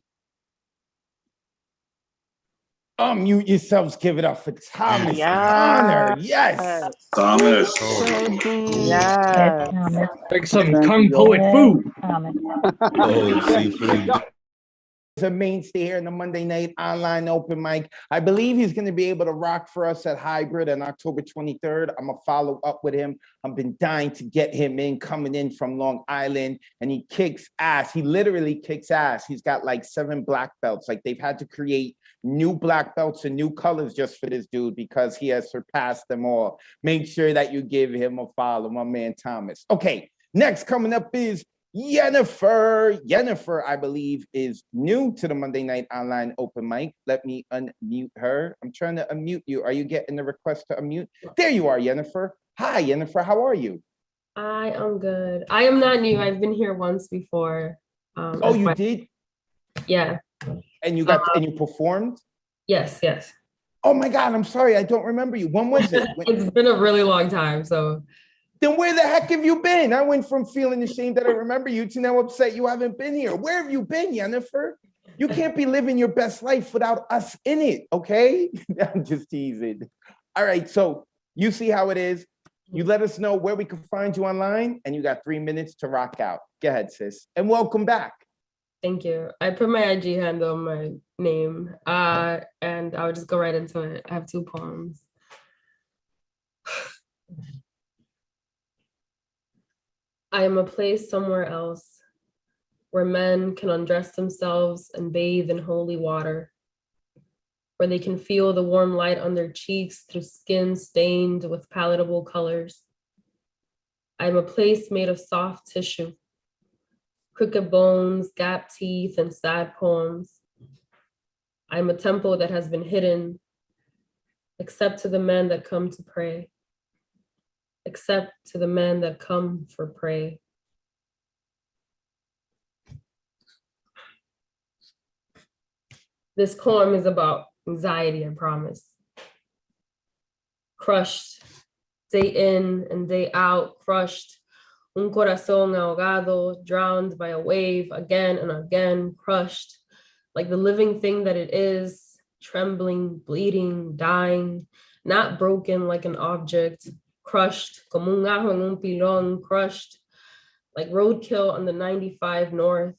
Unmute yourselves. Give it up for Thomas Connor. Yes. Thomas. Yes. Like some kung poet food. Oh, seafood. A mainstay here in the Monday night online open mic. I believe he's going to be able to rock for us at Hybrid on October 23rd. I'm going to follow up with him. I've been dying to get him in, coming in from Long Island, and he kicks ass. He literally kicks ass. He's got like 7 black belts. Like they've had to create new black belts and new colors just for this dude because he has surpassed them all. Make sure that you give him a follow, my man Thomas. Okay, next coming up is Yennefer. Yennefer, I believe, is new to the Monday Night Online Open Mic. Let me unmute her. I'm trying to unmute you. Are you getting the request to unmute? There you are, Yennefer. Hi, Yennefer. How are you? I am good. I am not new. I've been here once before. Oh, you did? Yeah. And you got and you performed? Yes, yes. Oh my God, I'm sorry. I don't remember you. When was it? It's been a really long time, so. Then where the heck have you been? I went from feeling ashamed that I remember you to now upset you haven't been here. Where have you been, Yennefer? You can't be living your best life without us in it, okay? I'm just teasing. All right, so you see how it is. You let us know where we can find you online, and you got 3 minutes to rock out. Go ahead, sis, and welcome back. Thank you. I put my IG handle on my name, and I'll just go right into it. I have 2 poems. I am a place somewhere else where men can undress themselves and bathe in holy water, where they can feel the warm light on their cheeks through skin stained with palatable colors. I am a place made of soft tissue, crooked bones, gap teeth, and sad poems. I am a temple that has been hidden, except to the men that come to pray. Except to the men that come for prey. This poem is about anxiety, I promise. Crushed, day in and day out, crushed. Un corazón ahogado, drowned by a wave again and again, crushed. Like the living thing that it is, trembling, bleeding, dying, not broken like an object, crushed, como un ajo en un pilón, crushed, like roadkill on the 95 North.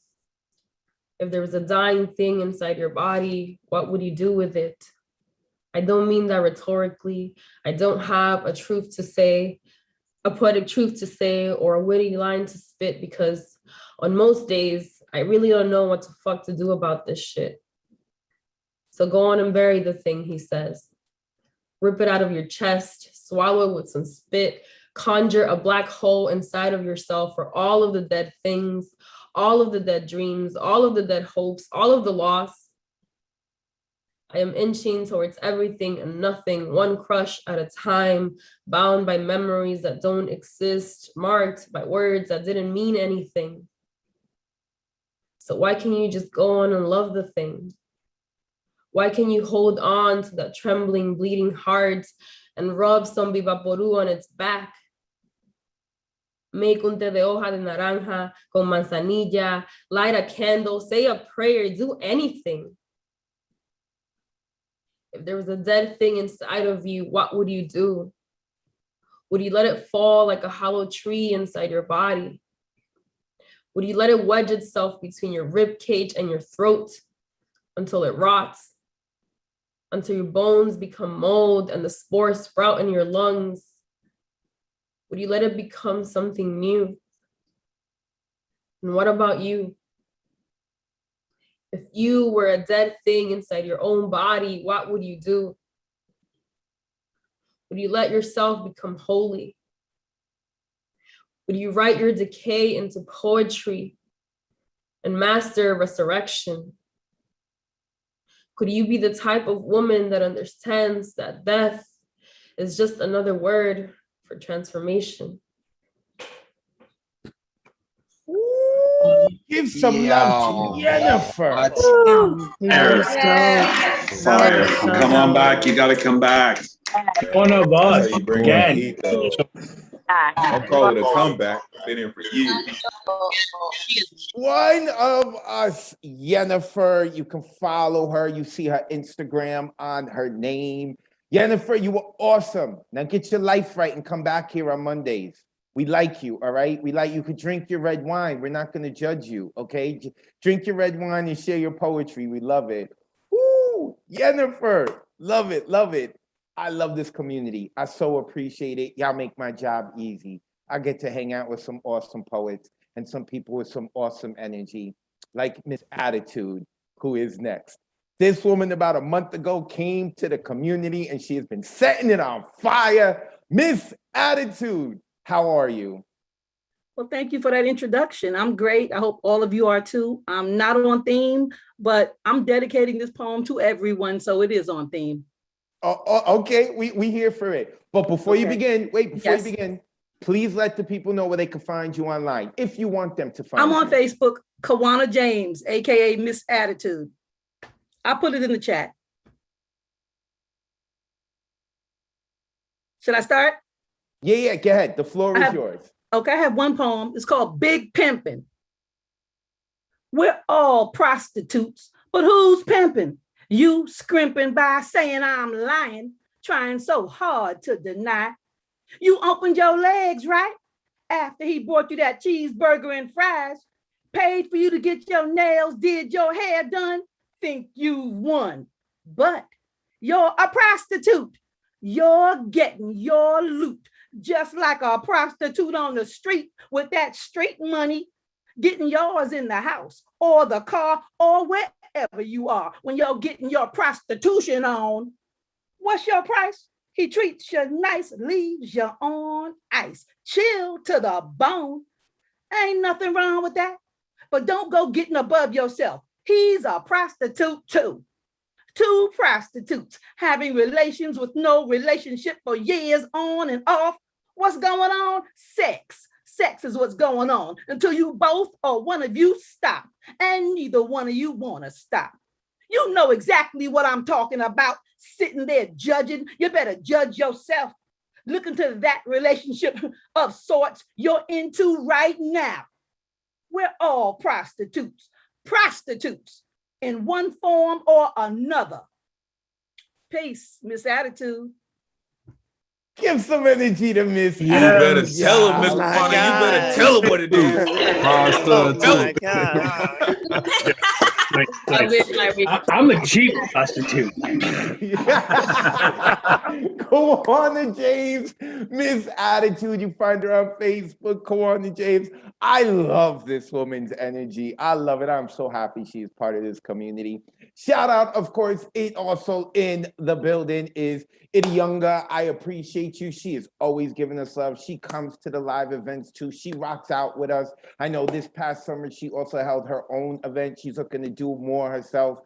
If there was a dying thing inside your body, what would you do with it? I don't mean that rhetorically. I don't have a truth to say, a poetic truth to say, or a witty line to spit, because on most days, I really don't know what the fuck to do about this shit. So go on and bury the thing, he says. Rip it out of your chest, swallow it with some spit, conjure a black hole inside of yourself for all of the dead things, all of the dead dreams, all of the dead hopes, all of the loss. I am inching towards everything and nothing, one crush at a time, bound by memories that don't exist, marked by words that didn't mean anything. So why can't you just go on and love the thing? Why can you hold on to that trembling, bleeding heart and rub some Vivaporu on its back? Make un té de hoja de naranja con manzanilla, light a candle, say a prayer, do anything. If there was a dead thing inside of you, what would you do? Would you let it fall like a hollow tree inside your body? Would you let it wedge itself between your rib cage and your throat until it rots? Until your bones become mold and the spores sprout in your lungs? Would you let it become something new? And what about you? If you were a dead thing inside your own body, what would you do? Would you let yourself become holy? Would you write your decay into poetry and master resurrection? Could you be the type of woman that understands that death is just another word for transformation? Give some love to Yennefer. Fire. Come on back. You got to come back. One of That's us. how you bring out Again. heat, though. Don't call it a comeback. Been here for years. One of us, Jennifer. You can follow her. You see her Instagram on her name. Jennifer, you were awesome. Now get your life right and come back here on Mondays. We like you, all right? We like you could drink your red wine. We're not going to judge you, okay? Drink your red wine and share your poetry. We love it. Woo! Jennifer, love it, love it. I love this community. I so appreciate it. Y'all make my job easy. I get to hang out with some awesome poets and some people with some awesome energy, like Miss Attitude, who is next. This woman about a month ago came to the community and she has been setting it on fire. Miss Attitude, how are you? Well, thank you for that introduction. I'm great. I hope all of you are too. I'm not on theme, but I'm dedicating this poem to everyone, so it is on theme. Okay, we here for it. But before you begin, you begin, please let the people know where they can find you online, if you want them to find you. I'm on Facebook, Kawana James, AKA Miss Attitude. I put it in the chat. Should I start? Yeah, go ahead. The floor is yours. Okay, I have one poem. It's called Big Pimpin'. We're all prostitutes, but who's pimping? You scrimping by saying I'm lying, trying so hard to deny. You opened your legs, right? After he brought you that cheeseburger and fries, paid for you to get your nails, did your hair done, think you won. But you're a prostitute. You're getting your loot, just like a prostitute on the street with that street money, getting yours in the house or the car or wherever you are when you're getting your prostitution on. What's your price? He treats you nice, leaves you on ice, chill to the bone. Ain't nothing wrong with that, but don't go getting above yourself. He's a prostitute too. Two prostitutes having relations with no relationship for years on and off. What's going on? Sex. Sex is what's going on until you both or one of you stop, and neither one of you want to stop. You know exactly what I'm talking about, sitting there judging. You better judge yourself. Look into that relationship of sorts you're into right now. We're all prostitutes in one form or another. Peace, Miss Attitude. Give some energy to Miss. You better tell him, Mr. Funny. You better tell him what it is. I'm a cheap prostitute. Go on to James, Miss Attitude. You find her on Facebook. Go on to James. I love this woman's energy. I love it. I'm so happy she is part of this community. Shout out, of course, it also in the building is Idyunga. I appreciate you. She is always giving us love. She comes to the live events too. She rocks out with us. I know this past summer, she also held her own event. She's looking to do more herself.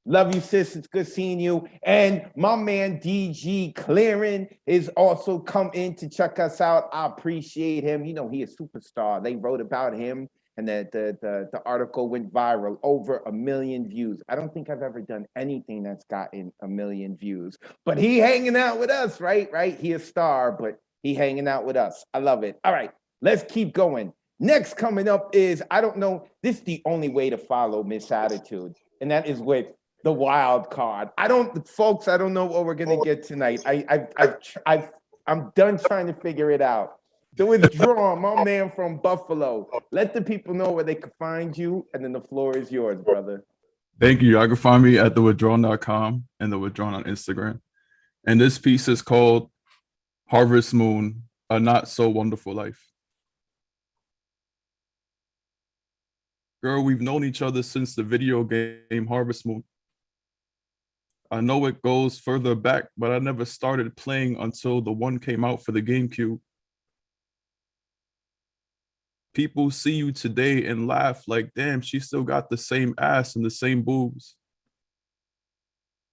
Love you, sis. It's good seeing you. And my man, DG Clearing, is also come in to check us out. I appreciate him. You know, he is a superstar. They wrote about him, and the article went viral, over 1 million views. I don't think I've ever done anything that's gotten 1 million views, but he hanging out with us, right? He a star, but he hanging out with us. I love it. All right, let's keep going. Next coming up is, I don't know, this is the only way to follow Miss Attitude, and that is with the wild card. Folks, I don't know what we're gonna get tonight. I'm done trying to figure it out. The Withdrawn, my man from Buffalo. Let the people know where they can find you, and then the floor is yours, brother. Thank you. Y'all can find me at thewithdrawn.com and The Withdrawn on Instagram. And this piece is called Harvest Moon, A Not So Wonderful Life. Girl, we've known each other since the video game Harvest Moon. I know it goes further back, but I never started playing until the one came out for the GameCube. People see you today and laugh like, damn, she still got the same ass and the same boobs.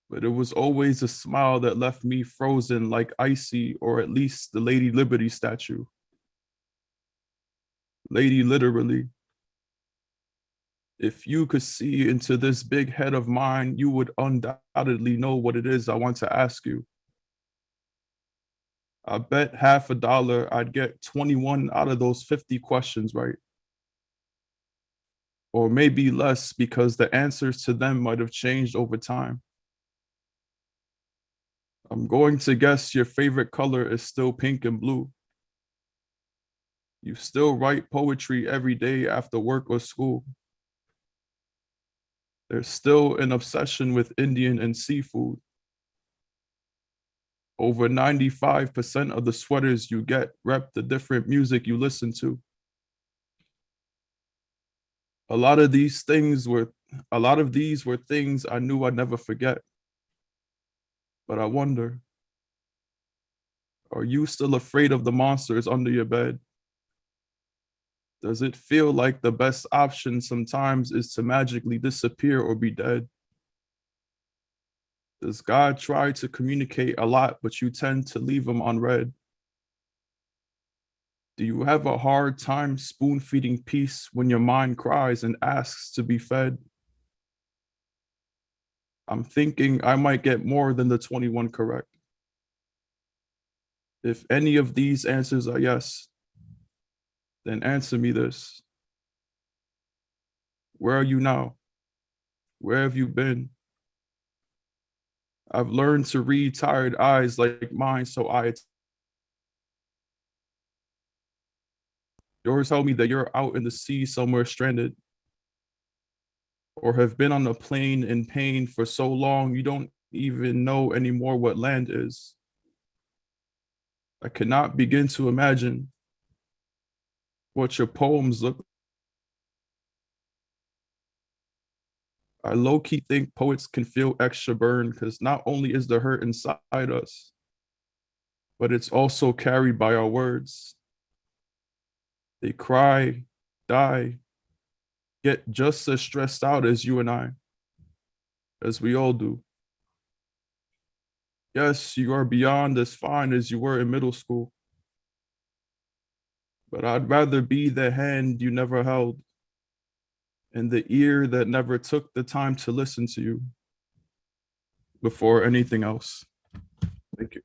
But it was always a smile that left me frozen like Icy, or at least the Lady Liberty statue. Lady literally. If you could see into this big head of mine, you would undoubtedly know what it is I want to ask you. I bet $50 I'd get 21 out of those 50 questions right. Or maybe less because the answers to them might have changed over time. I'm going to guess your favorite color is still pink and blue. You still write poetry every day after work or school. There's still an obsession with Indian and seafood. Over 95% of the sweaters you get rep the different music you listen to. A lot of these were things I knew I'd never forget. But I wonder, are you still afraid of the monsters under your bed? Does it feel like the best option sometimes is to magically disappear or be dead? Does God try to communicate a lot, but you tend to leave him unread? Do you have a hard time spoon-feeding peace when your mind cries and asks to be fed? I'm thinking I might get more than the 21 correct. If any of these answers are yes, then answer me this. Where are you now? Where have you been? I've learned to read tired eyes like mine, so yours tell me that you're out in the sea somewhere stranded, or have been on a plane in pain for so long you don't even know anymore what land is. I cannot begin to imagine what your poems look like. I low-key think poets can feel extra burn because not only is the hurt inside us, but it's also carried by our words. They cry, die, get just as stressed out as you and I, as we all do. Yes, you are beyond as fine as you were in middle school, but I'd rather be the hand you never held and the ear that never took the time to listen to you before anything else. Thank you.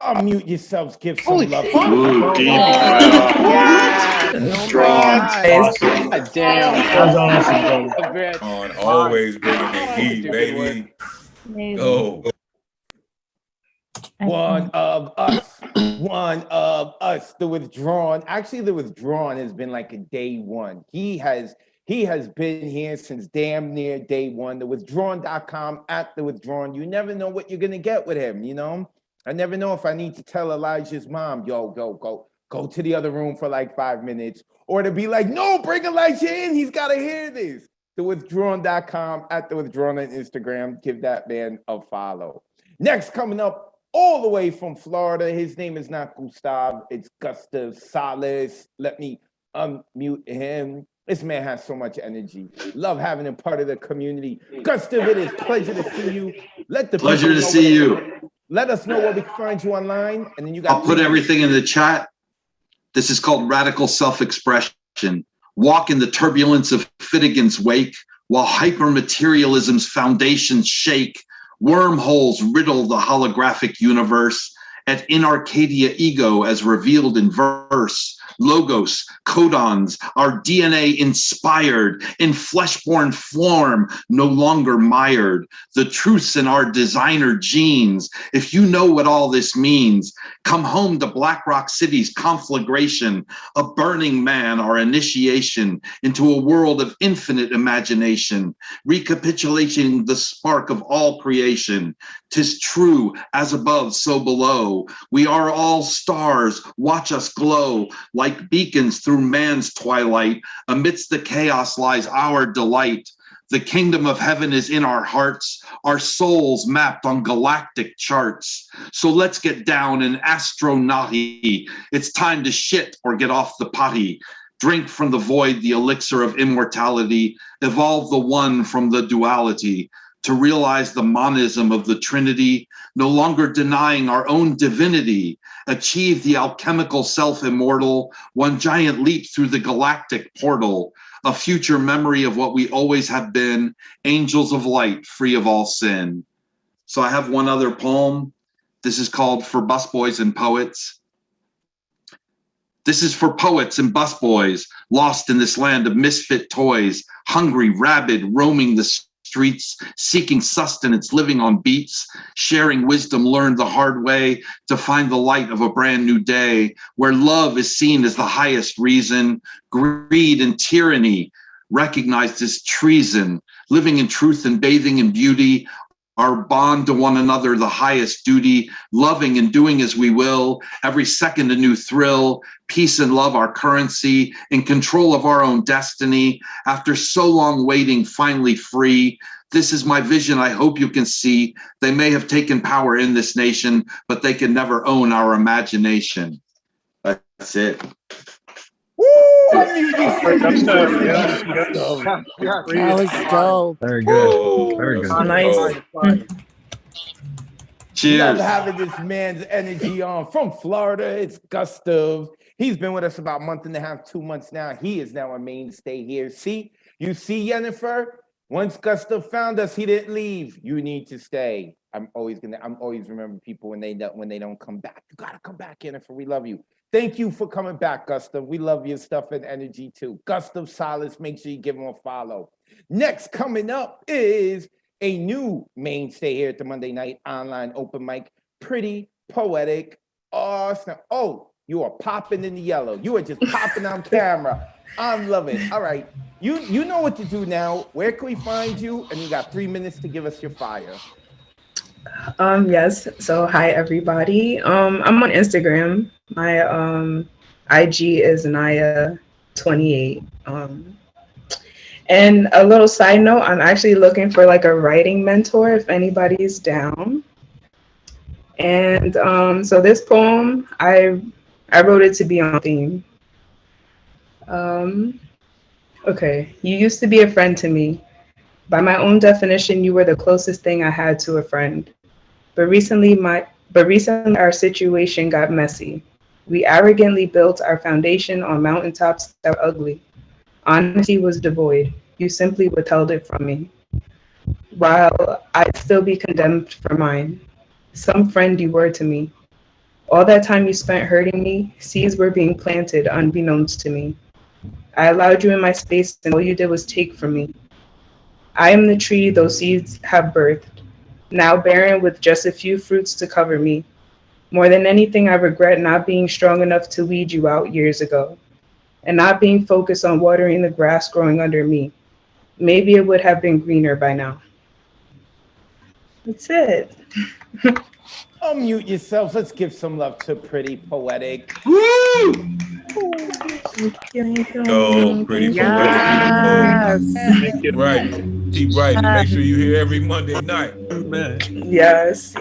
Unmute yourselves, give some love. Ooh, deep. God damn. That was awesome. On always bringing the heat, baby. Go. One of us, the withdrawn. Actually, the withdrawn has been like a day one. He has been here since damn near day one. Thewithdrawn.com, at the withdrawn. You never know what you're gonna get with him, you know? I never know if I need to tell Elijah's mom, yo, go to the other room for like 5 minutes, or to be like, no, bring Elijah in. He's gotta hear this. Thewithdrawn.com, at the withdrawn on Instagram. Give that man a follow. Next, coming up, all the way from Florida. His name is not Gustav, it's Gustav Salas. Let me unmute him. This man has so much energy. Love having him part of the community. Gustav, it is a pleasure to see you. Pleasure to see you. Let us know where we can find you online. And then you got I'll put everything in the chat. This is called radical self-expression. Walk in the turbulence of Finnegan's wake while hypermaterialism's foundations shake. Wormholes riddle the holographic universe at in Arcadia ego as revealed in verse. Logos, codons, our DNA inspired, in flesh-born form, no longer mired. The truths in our designer genes. If you know what all this means, come home to Black Rock City's conflagration, a burning man, our initiation into a world of infinite imagination, recapitulating the spark of all creation. 'Tis true, as above, so below. We are all stars, watch us glow, like beacons through man's twilight. Amidst the chaos lies our delight. The kingdom of heaven is in our hearts, our souls mapped on galactic charts. So let's get down and astronauty. It's time to shit or get off the potty. Drink from the void the elixir of immortality. Evolve the one from the duality. To realize the monism of the Trinity, no longer denying our own divinity, achieve the alchemical self-immortal, one giant leap through the galactic portal, a future memory of what we always have been, angels of light, free of all sin. So I have one other poem. This is called For Busboys and Poets. This is for poets and busboys, lost in this land of misfit toys, hungry, rabid, roaming the streets, seeking sustenance, living on beats, sharing wisdom learned the hard way to find the light of a brand new day, where love is seen as the highest reason, greed and tyranny recognized as treason, living in truth and bathing in beauty, our bond to one another, the highest duty, loving and doing as we will, every second a new thrill, peace and love our currency, in control of our own destiny, after so long waiting, finally free. This is my vision, I hope you can see. They may have taken power in this nation, but they can never own our imagination. That's it. That was dope. Very good. Very That's good. Nice. Cheers. Love having this man's energy on from Florida. It's Gustav. He's been with us about a month and a half, 2 months now. He is now a mainstay here. See, you see, Jennifer, once Gustav found us, he didn't leave. You need to stay. I'm always remember people when they don't come back. You gotta come back, Jennifer. We love you. Thank you for coming back, Gustav. We love your stuff and energy too. Gustav Salas, make sure you give him a follow. Next coming up is a new mainstay here at the Monday Night Online Open Mic, Pretty Poetic Awesome. Oh, you are popping in the yellow. You are just popping on camera. I'm loving it. All right. You know what to do now. Where can we find you? And you got 3 minutes to give us your fire. Yes. So hi everybody. I'm on Instagram. My IG is Naya28. And a little side note, I'm actually looking for like a writing mentor if anybody's down. And so this poem, I wrote it to be on theme. Okay, you used to be a friend to me. By my own definition, you were the closest thing I had to a friend. But recently our situation got messy. We arrogantly built our foundation on mountaintops that were ugly. Honesty was devoid. You simply withheld it from me. While I'd still be condemned for mine. Some friend you were to me. All that time you spent hurting me, seeds were being planted unbeknownst to me. I allowed you in my space and all you did was take from me. I am the tree those seeds have birthed, now barren with just a few fruits to cover me. More than anything, I regret not being strong enough to weed you out years ago, and not being focused on watering the grass growing under me. Maybe it would have been greener by now. That's it. Unmute yourselves. Let's give some love to Pretty Poetic. Woo! Oh, Pretty Poetic. Right. Keep writing. Make sure you here every Monday night. Man. Yes.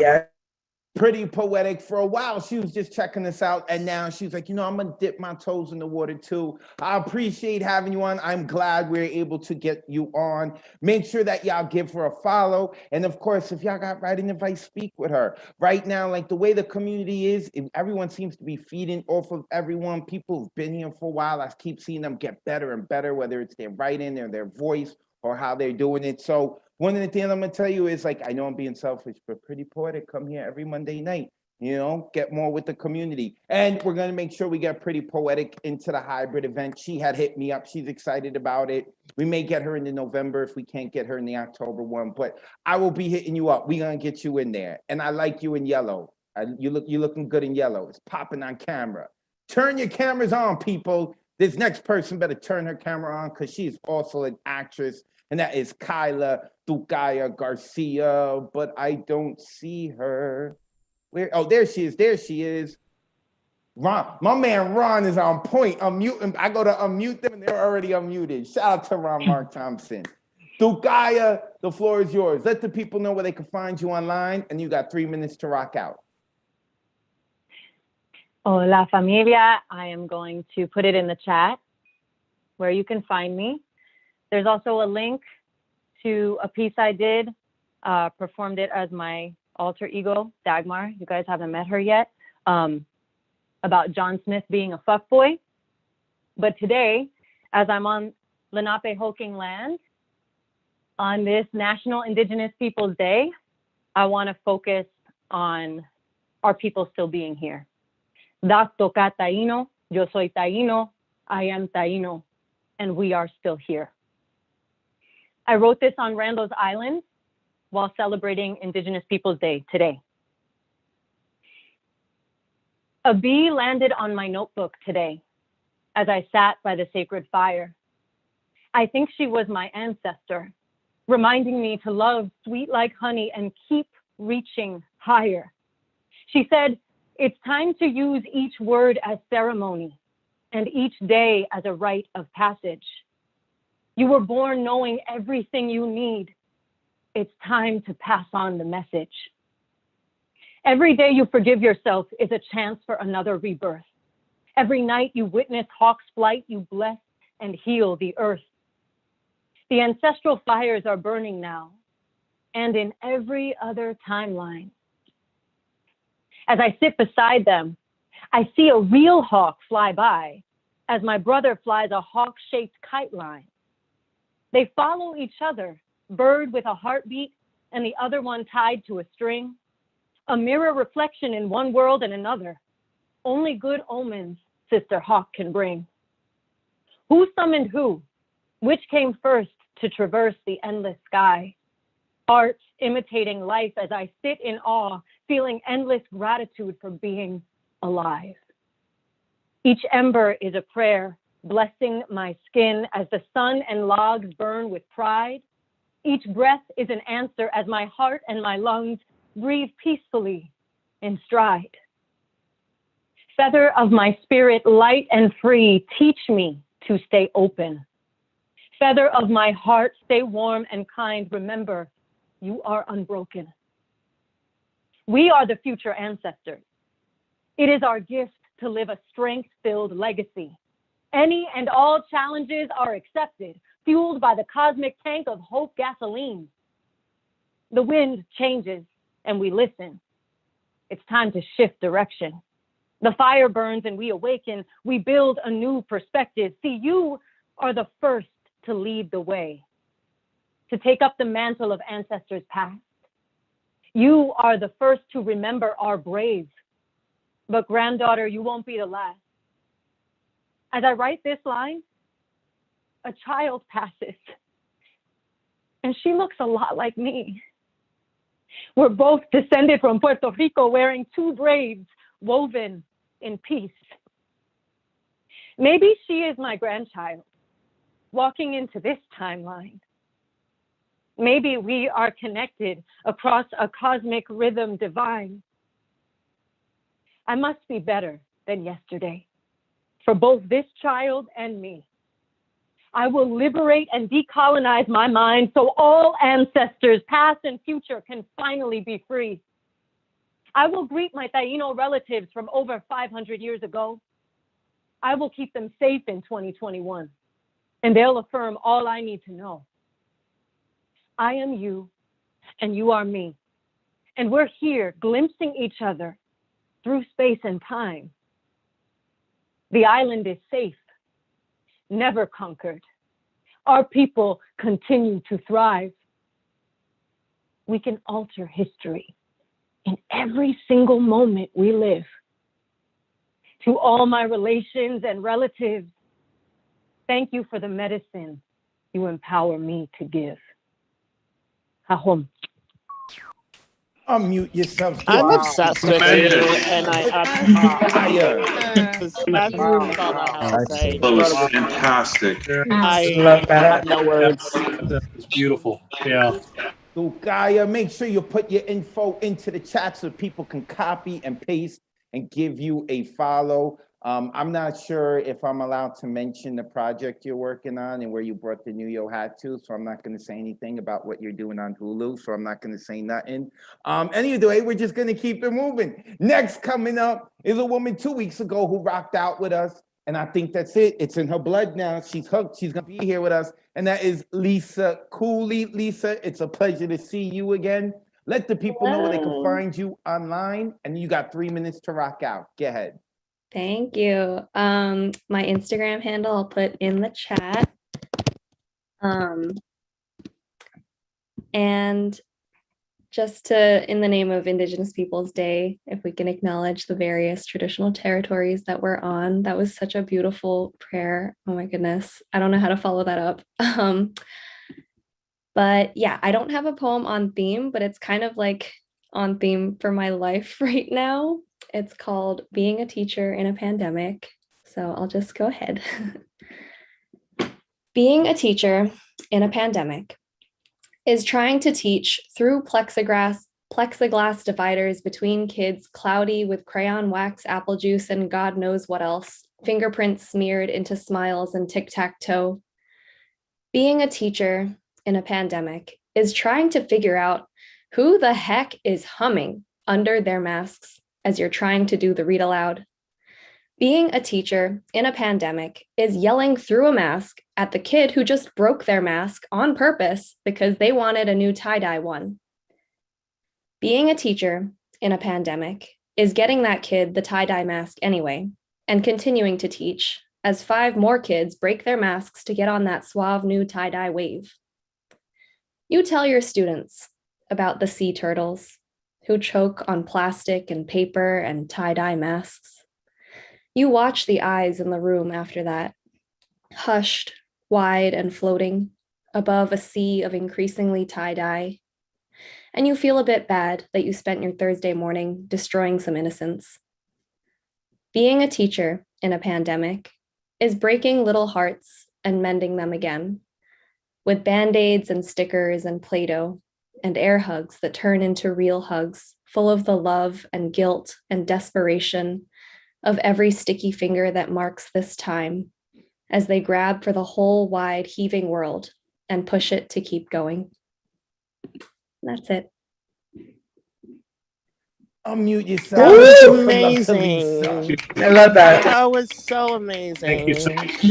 Pretty Poetic. For a while, she was just checking us out, and now she's like, I'm gonna dip my toes in the water too. I appreciate having you on. I'm glad we're able to get you on. Make sure that y'all give her a follow, and of course, if y'all got writing advice, speak with her. Right now, like the way the community is, everyone seems to be feeding off of everyone. People who've been here for a while, I keep seeing them get better and better, whether it's their writing or their voice or how they're doing it. So one of the things I'm gonna tell you is, like, I know I'm being selfish, but Pretty Poetic, come here every Monday night, get more with the community. And we're gonna make sure we get Pretty Poetic into the hybrid event. She had hit me up, she's excited about it. We may get her in the November if we can't get her in the October one, but I will be hitting you up. We're gonna get you in there. And I like you in yellow. You're looking good in yellow. It's popping on camera. Turn your cameras on, people. This next person better turn her camera on because she's also an actress. And that is Kyla Tucaya Garcia, but I don't see her. Where? Oh, there she is. Ron, my man Ron is on point. Unmute. I go to unmute them and they're already unmuted. Shout out to Ron Mark Thompson. Tucaya, the floor is yours. Let the people know where they can find you online, and you got 3 minutes to rock out. Hola, familia. I am going to put it in the chat where you can find me. There's also a link to a piece I did, performed it as my alter ego, Dagmar. You guys haven't met her yet, about John Smith being a fuckboy. But today, as I'm on Lenape-Hoking land, on this National Indigenous Peoples Day, I want to focus on our people still being here. Das toca taíno, yo soy taíno, I am taíno, and we are still here. I wrote this on Randall's Island while celebrating Indigenous Peoples Day today. A bee landed on my notebook today as I sat by the sacred fire. I think she was my ancestor, reminding me to love sweet like honey and keep reaching higher. She said, it's time to use each word as ceremony and each day as a rite of passage. You were born knowing everything you need. It's time to pass on the message. Every day you forgive yourself is a chance for another rebirth. Every night you witness hawk's flight, you bless and heal the earth. The ancestral fires are burning now, and in every other timeline. As I sit beside them, I see a real hawk fly by as my brother flies a hawk-shaped kite line. They follow each other, bird with a heartbeat and the other one tied to a string, a mirror reflection in one world and another. Only good omens Sister Hawk can bring. Who summoned who? Which came first to traverse the endless sky? Art imitating life as I sit in awe, feeling endless gratitude for being alive. Each ember is a prayer, blessing my skin as the sun and logs burn with pride. Each breath is an answer as my heart and my lungs breathe peacefully in stride. Feather of my spirit, light and free, teach me to stay open. Feather of my heart, stay warm and kind. Remember, you are unbroken. We are the future ancestors. It is our gift to live a strength-filled legacy. Any and all challenges are accepted, fueled by the cosmic tank of hope gasoline. The wind changes and we listen. It's time to shift direction. The fire burns and we awaken. We build a new perspective. See, you are the first to lead the way, to take up the mantle of ancestors past. You are the first to remember our brave. But granddaughter, you won't be the last. As I write this line, a child passes, and she looks a lot like me. We're both descended from Puerto Rico, wearing two braids woven in peace. Maybe she is my grandchild, walking into this timeline. Maybe we are connected across a cosmic rhythm divine. I must be better than yesterday for both this child and me. I will liberate and decolonize my mind so all ancestors, past and future, can finally be free. I will greet my Taino relatives from over 500 years ago. I will keep them safe in 2021, and they'll affirm all I need to know. I am you, and you are me, and we're here glimpsing each other through space and time. The island is safe, never conquered. Our people continue to thrive. We can alter history in every single moment we live. To all my relations and relatives, thank you for the medicine you empower me to give. Hahom. Unmute yourself. I'm obsessed with you, and I that's all I have to say. That was fantastic. I love that. have no words. It's beautiful. Yeah. So Gaia, make sure you put your info into the chat so people can copy and paste and give you a follow. I'm not sure if I'm allowed to mention the project you're working on and where you brought the New Yo hat to, so I'm not going to say anything about what you're doing on Hulu, so I'm not going to say nothing. Anyway, we're just going to keep it moving. Next coming up is a woman 2 weeks ago who rocked out with us, and I think that's it. It's in her blood now. She's hooked. She's going to be here with us, and that is Lisa Cooley. Lisa, it's a pleasure to see you again. Let the people know where they can find you online, and you got 3 minutes to rock out. Go ahead. Thank you. My Instagram handle I'll put in the chat. And just to, in the name of Indigenous Peoples Day, if we can acknowledge the various traditional territories that we're on. That was such a beautiful prayer. Oh my goodness. I don't know how to follow that up. But yeah, I don't have a poem on theme, but it's kind of like on theme for my life right now. It's called Being a Teacher in a Pandemic. So I'll just go ahead. Being a teacher in a pandemic is trying to teach through plexiglass dividers between kids cloudy with crayon wax, apple juice, and God knows what else, fingerprints smeared into smiles and tic-tac-toe. Being a teacher in a pandemic is trying to figure out who the heck is humming under their masks as you're trying to do the read aloud. Being a teacher in a pandemic is yelling through a mask at the kid who just broke their mask on purpose because they wanted a new tie-dye one. Being a teacher in a pandemic is getting that kid the tie-dye mask anyway and continuing to teach as 5 more kids break their masks to get on that suave new tie-dye wave. You tell your students about the sea turtles who choke on plastic and paper and tie-dye masks. You watch the eyes in the room after that, hushed, wide and floating above a sea of increasingly tie-dye. And you feel a bit bad that you spent your Thursday morning destroying some innocence. Being a teacher in a pandemic is breaking little hearts and mending them again, with Band-Aids and stickers and Play-Doh and air hugs that turn into real hugs, full of the love and guilt and desperation of every sticky finger that marks this time as they grab for the whole wide heaving world and push it to keep going. That's it. Unmute yourself. That was Give a love to amazing. Lisa. I love that. That was so amazing. Thank you so much.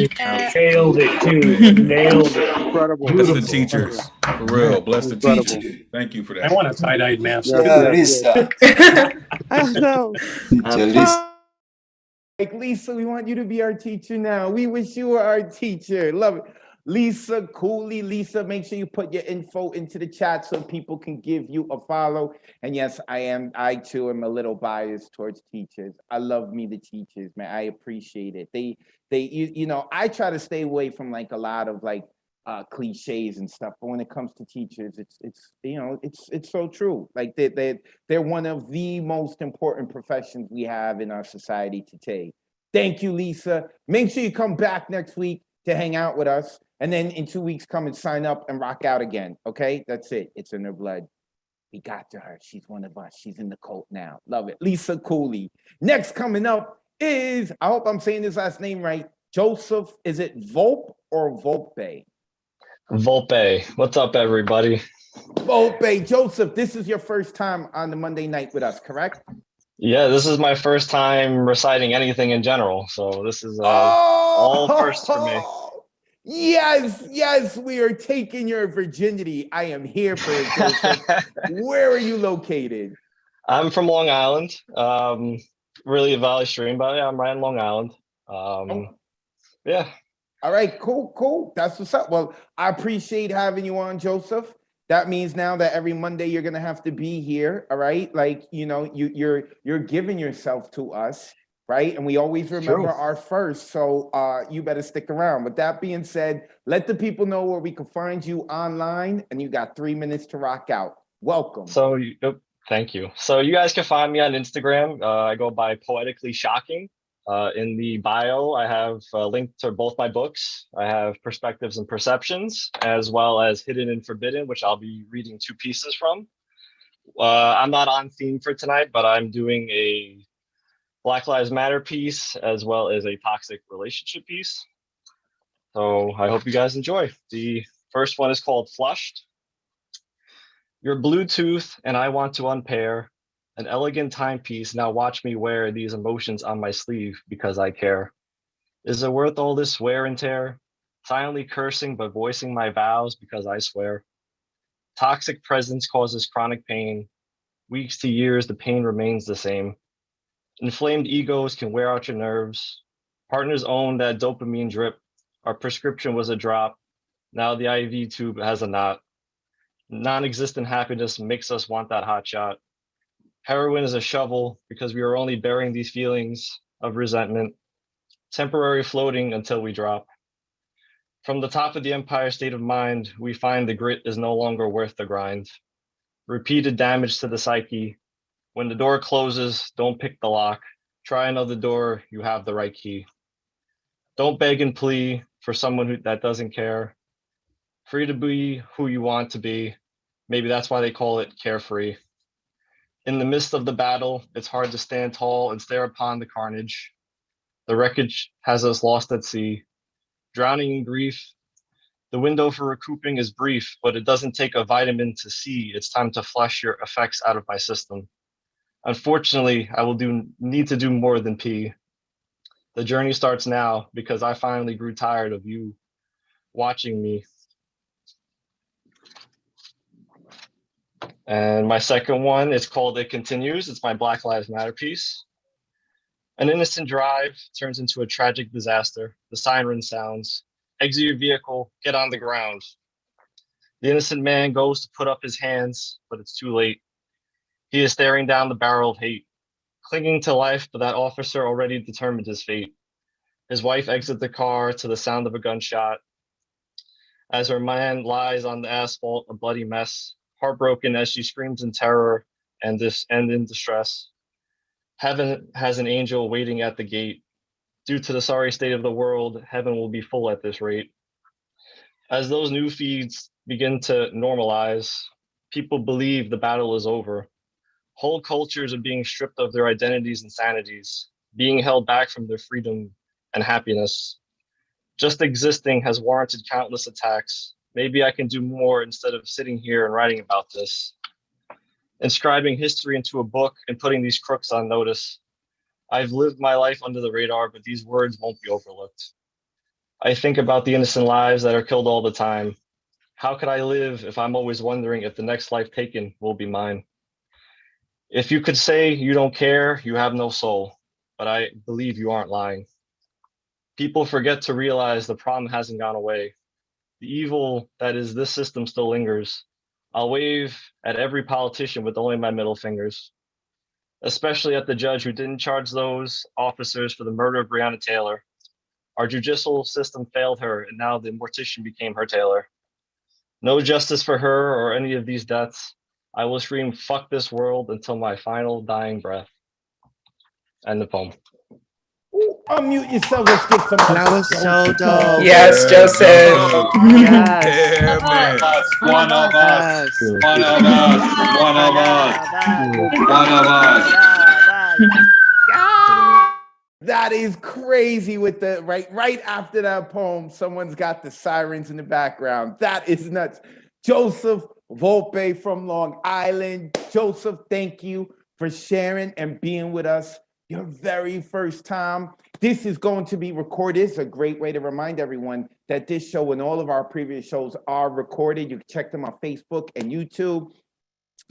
Nailed it too. Nailed it. Incredible. Bless the Beautiful. teachers. For real. Bless the Incredible. teachers. Thank you for I that. want a tie-dyed mask. Yes, yes, yes. I know. Like Lisa, we want you to be our teacher now. We wish you were our teacher. Love it. Lisa Cooley. Lisa, make sure you put your info into the chat so people can give you a follow. And yes, I too am a little biased towards teachers. I love me the teachers, man. I appreciate it. You know, I try to stay away from like a lot of like cliches and stuff, but when it comes to teachers, it's you know, it's so true. Like they're one of the most important professions we have in our society today. Thank you, Lisa. Make sure you come back next week to hang out with us, and then in 2 weeks come and sign up and rock out again. Okay, that's it. It's in her blood. We got to her. She's one of us. She's in the cult now. Love it. Lisa Cooley. Next coming up is, I hope I'm saying his last name right, Joseph. Is it Volpe or Volpe? Volpe. What's up, everybody? Volpe. Joseph, this is your first time on the Monday night with us, correct? Yeah, this is my first time reciting anything in general, so this is all first for me. Yes, we are taking your virginity. I am here for it, Joseph. Where are you located? I'm from Long Island, really a Valley Stream, but yeah, I'm right in Long Island. Yeah. All right, cool. That's what's up. Well, I appreciate having you on, Joseph. That means now that every Monday you're gonna have to be here. All right, like you know, you're giving yourself to us, right? And we always remember our first. So you better stick around. With that being said, let the people know where we can find you online, and you got 3 minutes to rock out. Welcome. So thank you. So you guys can find me on Instagram. I go by Poetically Shocking. In the bio, I have a link to both my books. I have Perspectives and Perceptions, as well as Hidden and Forbidden, which I'll be reading 2 pieces from. I'm not on theme for tonight, but I'm doing a Black Lives Matter piece, as well as a toxic relationship piece. So I hope you guys enjoy. The first one is called Flushed. Your Bluetooth and I want to unpair. An elegant timepiece, now watch me wear these emotions on my sleeve because I care. Is it worth all this wear and tear? Silently cursing but voicing my vows because I swear. Toxic presence causes chronic pain. Weeks to years, the pain remains the same. Inflamed egos can wear out your nerves. Partners own that dopamine drip. Our prescription was a drop. Now the IV tube has a knot. Non-existent happiness makes us want that hot shot. Heroin is a shovel because we are only bearing these feelings of resentment, temporary floating until we drop. From the top of the Empire State of Mind, we find the grit is no longer worth the grind. Repeated damage to the psyche. When the door closes, don't pick the lock. Try another door, you have the right key. Don't beg and plea for someone that doesn't care. Free to be who you want to be. Maybe that's why they call it carefree. In the midst of the battle, it's hard to stand tall and stare upon the carnage. The wreckage has us lost at sea, drowning in grief. The window for recouping is brief, but it doesn't take a vitamin to see. It's time to flush your effects out of my system. Unfortunately, I will need to do more than pee. The journey starts now because I finally grew tired of you watching me. And my second one is called It Continues. It's my Black Lives Matter piece. An innocent drive turns into a tragic disaster. The siren sounds. Exit your vehicle, get on the ground. The innocent man goes to put up his hands, but it's too late. He is staring down the barrel of hate, clinging to life, but that officer already determined his fate. His wife exits the car to the sound of a gunshot. As her man lies on the asphalt, a bloody mess, heartbroken as she screams in terror and in distress. Heaven has an angel waiting at the gate. Due to the sorry state of the world, heaven will be full at this rate. As those new feeds begin to normalize, people believe the battle is over. Whole cultures are being stripped of their identities and sanities, being held back from their freedom and happiness. Just existing has warranted countless attacks. Maybe I can do more instead of sitting here and writing about this. Inscribing history into a book and putting these crooks on notice. I've lived my life under the radar, but these words won't be overlooked. I think about the innocent lives that are killed all the time. How could I live if I'm always wondering if the next life taken will be mine? If you could say you don't care, you have no soul, but I believe you aren't lying. People forget to realize the problem hasn't gone away. The evil that is this system still lingers. I'll wave at every politician with only my middle fingers, especially at the judge who didn't charge those officers for the murder of Breonna Taylor. Our judicial system failed her, and now the mortician became her tailor. No justice for her or any of these deaths. I will scream, fuck this world until my final dying breath. End the poem. Ooh, unmute yourself. Let's get some. That was so dope. Yes, Joseph. Yes. Yeah, man. One of us. One of us. One of us. One of us. That is crazy with the right after that poem, someone's got the sirens in the background. That is nuts. Joseph Volpe from Long Island. Joseph, thank you for sharing and being with us your very first time. This is going to be recorded. It's a great way to remind everyone that this show and all of our previous shows are recorded. You can check them on Facebook and YouTube.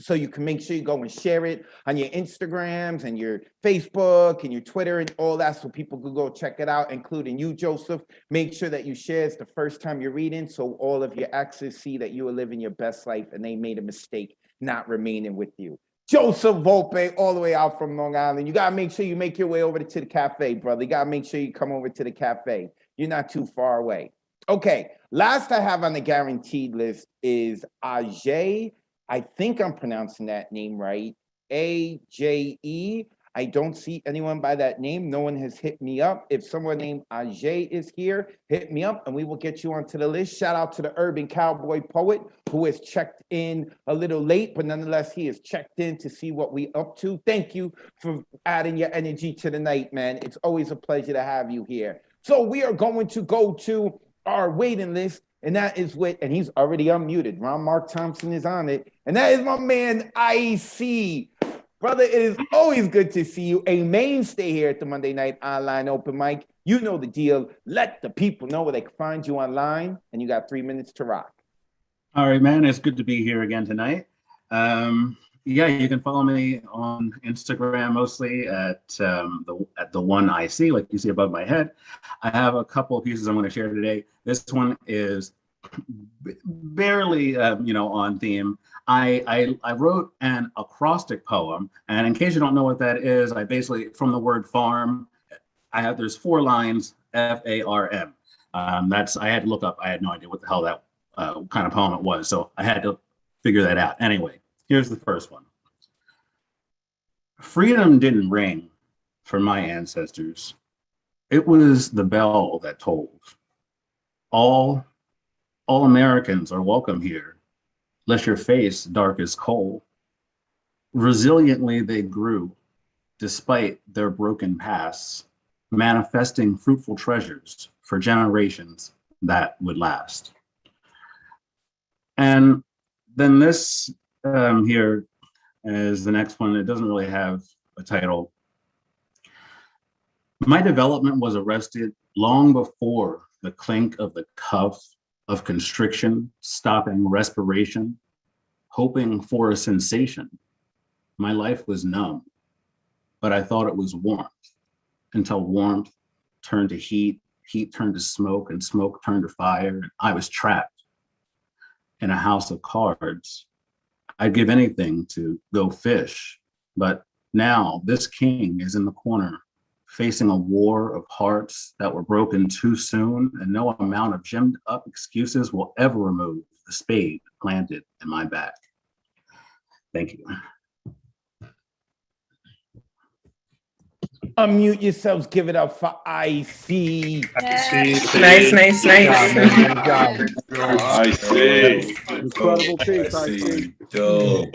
So you can make sure you go and share it on your Instagrams and your Facebook and your Twitter and all that, so people can go check it out, including you, Joseph. Make sure that you share it's the first time you're reading, so all of your exes see that you are living your best life and they made a mistake not remaining with you. Joseph Volpe, all the way out from Long Island. You got to make sure you make your way over to the cafe, brother. You got to make sure you come over to the cafe. You're not too far away. Okay, last I have on the guaranteed list is Ajay. I think I'm pronouncing that name right. A-J-E. I don't see anyone by that name. No one has hit me up. If someone named Ajay is here, hit me up and we will get you onto the list. Shout out to the urban cowboy poet who has checked in a little late, but nonetheless, he has checked in to see what we up to. Thank you for adding your energy to the night, man. It's always a pleasure to have you here. So we are going to go to our waiting list. And that is with, and he's already unmuted. Ron Mark Thompson is on it. And that is my man, IC. Brother, it is always good to see you. A mainstay here at the Monday Night Online Open Mic. You know the deal. Let the people know where they can find you online. And you got 3 minutes to rock. All right, man. It's good to be here again tonight. Yeah, you can follow me on Instagram mostly at the one IC, like you see above my head. I have a couple of pieces I'm going to share today. This one is barely, on theme. I wrote an acrostic poem, and in case you don't know what that is, I basically, from the word farm, there's 4 lines, FARM. I had to look up, I had no idea what the hell that kind of poem it was, so I had to figure that out. Anyway, here's the first one. Freedom didn't ring for my ancestors. It was the bell that tolled. All Americans are welcome here, lest your face dark as coal. Resiliently they grew, despite their broken pasts, manifesting fruitful treasures for generations that would last. And then this here is the next one. It doesn't really have a title. My development was arrested long before the clink of the cuff of constriction, stopping respiration, hoping for a sensation. My life was numb, but I thought it was warmth, until warmth turned to heat, heat turned to smoke, and smoke turned to fire. And I was trapped in a house of cards. I'd give anything to go fish, but now this king is in the corner, facing a war of hearts that were broken too soon, and no amount of gemmed up excuses will ever remove the spade planted in my back. Thank you. Unmute yourselves, give it up for IC. Nice. I see. Incredible piece, I see. Dope.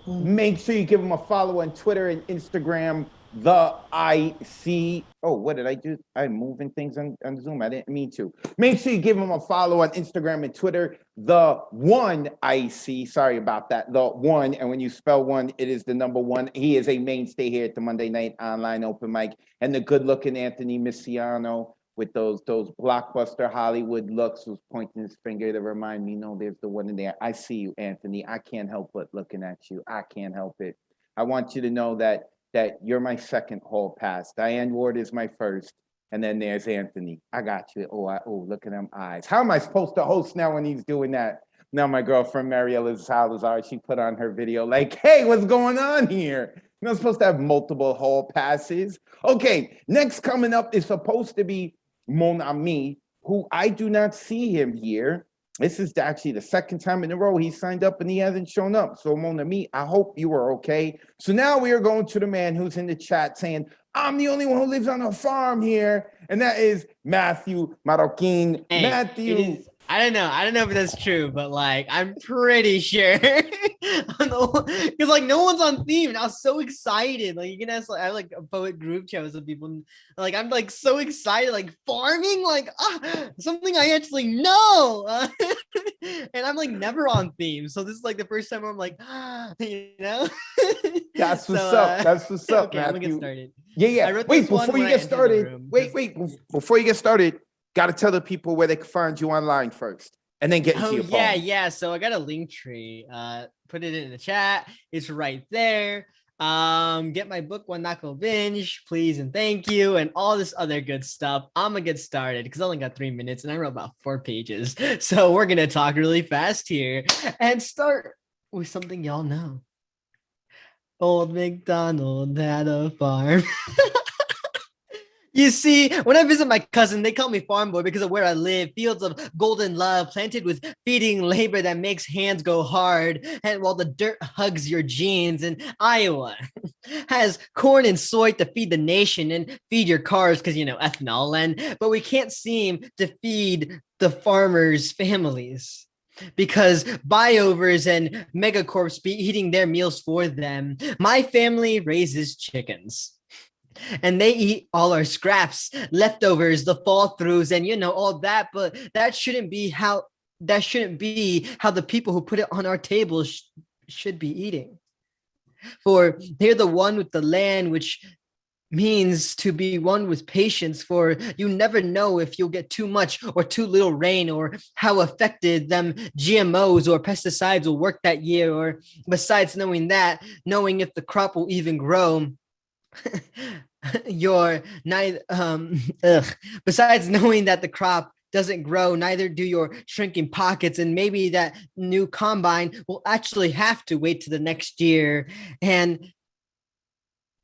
Make sure you give him a follow on Twitter and Instagram, the IC. Oh, what did I do? I'm moving things on Zoom. I didn't mean to. Make sure you give him a follow on Instagram and Twitter, the one IC. Sorry about that. The one. And when you spell one, it is the number 1. He is a mainstay here at the Monday Night Online Open Mic. And the good looking Anthony Misiano with those blockbuster Hollywood looks, who's pointing his finger to remind me, no, there's the one in there. I see you, Anthony. I can't help but looking at you. I can't help it. I want you to know that you're my second hall pass. Diane Ward is my first. And then there's Anthony. I got you. Oh, look at them eyes. How am I supposed to host now when he's doing that? Now my girlfriend, Mariella Salazar, she put on her video like, hey, what's going on here? You're not supposed to have multiple hall passes. Okay, next coming up is supposed to be Mon Ami, who I do not see him here. This is actually the second time in a row he signed up and he hasn't shown up. So Mon Ami, I hope you are okay. So now we are going to the man who's in the chat saying, I'm the only one who lives on a farm here. And that is Matthew Marroquin. Hey, Matthew. I don't know if that's true, but like I'm pretty sure. Because like no one's on theme, and I was so excited. Like you can ask, like, I have like a poet group chat with some people. Like I'm like so excited, like farming, like something I actually know. And I'm like never on theme, so this is like the first time where I'm like, you know. That's what's up. That's what's up, okay, Matthew. I'm gonna get started. Yeah. Wait, before you get started. Before you get started, got to tell the people where they can find you online first, and then get into your poem. Yeah. So I got a link tree. Put it in the chat. It's right there. Get my book One Knuckle Binge, please and thank you, and all this other good stuff. I'm gonna get started because I only got 3 minutes and I wrote about 4 pages. So we're gonna talk really fast here and start with something y'all know. Old MacDonald had a farm. You see, when I visit my cousin, they call me farm boy because of where I live. Fields of golden love planted with feeding labor that makes hands go hard. And while the dirt hugs your jeans, and Iowa has corn and soy to feed the nation and feed your cars because, you know, ethanol. But we can't seem to feed the farmers' families, because buyovers and megacorps be eating their meals for them. My family raises chickens, and they eat all our scraps, leftovers, the fall throughs, and you know all that. But that shouldn't be how the people who put it on our table should be eating. For they're the one with the land, which means to be one with patience, for you never know if you'll get too much or too little rain, or how affected them GMOs or pesticides will work that year, or besides knowing if the crop will even grow. Besides knowing that the crop doesn't grow, neither do your shrinking pockets. And maybe that new combine will actually have to wait to the next year. And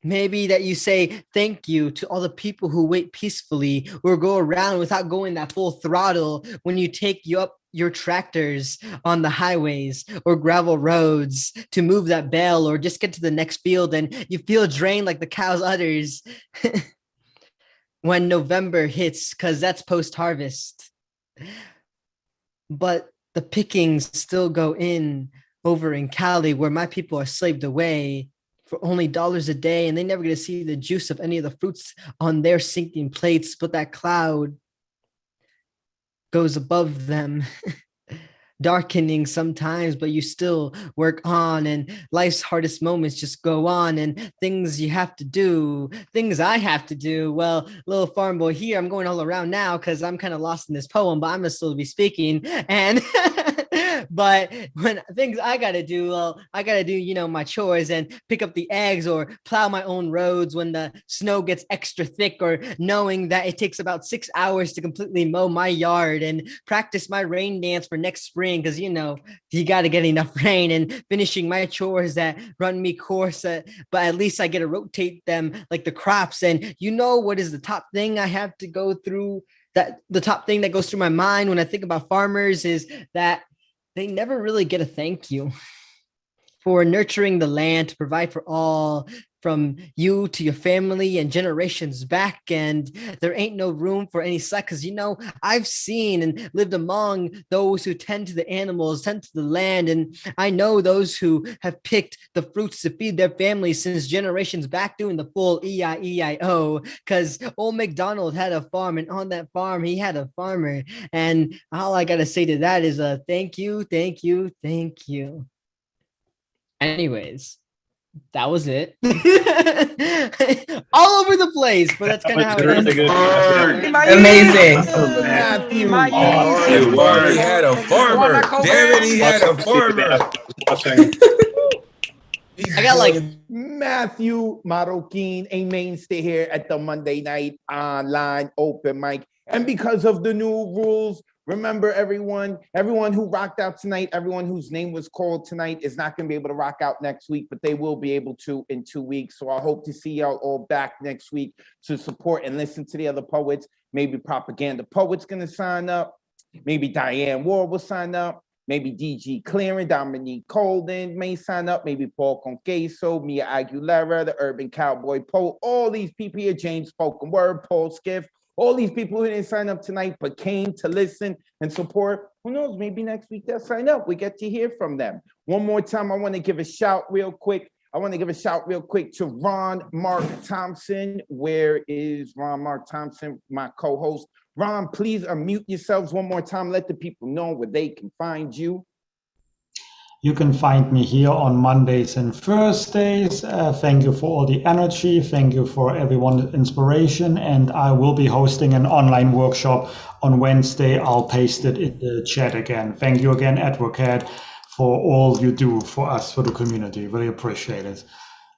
maybe that you say thank you to all the people who wait peacefully or go around without going that full throttle when you take you up your tractors on the highways or gravel roads to move that bale or just get to the next field and you feel drained like the cow's udders when November hits, because that's post-harvest. But the pickings still go in over in Cali where my people are slaved away for only dollars a day, and they never get to see the juice of any of the fruits on their sinking plates, but that cloud goes above them, darkening sometimes, but you still work on, and life's hardest moments just go on, and things you have to do, things I have to do. Well, little farm boy here, I'm going all around now because I'm kind of lost in this poem, but I'm gonna still be speaking. And but when things I gotta do, well, I gotta do, you know, my chores and pick up the eggs or plow my own roads when the snow gets extra thick, or knowing that it takes about 6 hours to completely mow my yard and practice my rain dance for next spring, because, you know, you got to get enough rain, and finishing my chores that run me course, but at least I get to rotate them like the crops. And you know what is the top thing I have to go through, that the top thing that goes through my mind when I think about farmers is that they never really get a thank you for nurturing the land to provide for all, from you to your family and generations back. And there ain't no room for any slack, because, you know, I've seen and lived among those who tend to the animals, tend to the land. And I know those who have picked the fruits to feed their families since generations back, doing the full E-I-E-I-O, because old MacDonald had a farm, and on that farm, he had a farmer. And all I got to say to that is a thank you, thank you, thank you. Anyways, that was it. All over the place, but that's kind of how it is. Amazing. Matthew. Awesome. He had a farmer. Damn it, he had a farmer. I got like Matthew Marroquin, a mainstay here at the Monday night online open mic. And because of the new rules, remember, everyone who rocked out tonight, everyone whose name was called tonight is not going to be able to rock out next week, but they will be able to in 2 weeks. So I hope to see y'all all back next week to support and listen to the other poets. Maybe Propaganda Poet's going to sign up. Maybe Diane Ward will sign up. Maybe DG Clearing, Dominique Colden may sign up. Maybe Paul Conqueso, Mia Aguilera, the Urban Cowboy Poet. All these people here, James Spoken Word, Paul Skiff. All these people who didn't sign up tonight but came to listen and support, who knows, maybe next week they'll sign up. We get to hear from them. One more time, I want to give a shout real quick. To Ron Mark Thompson. Where is Ron Mark Thompson, my co-host? Ron, please unmute yourselves one more time. Let the people know where they can find you. You can find me here on Mondays and Thursdays. Thank you for all the energy. Thank you for everyone's inspiration. And I will be hosting an online workshop on Wednesday. I'll paste it in the chat again. Thank you again, Advocate, for all you do for us, for the community. Really appreciate it.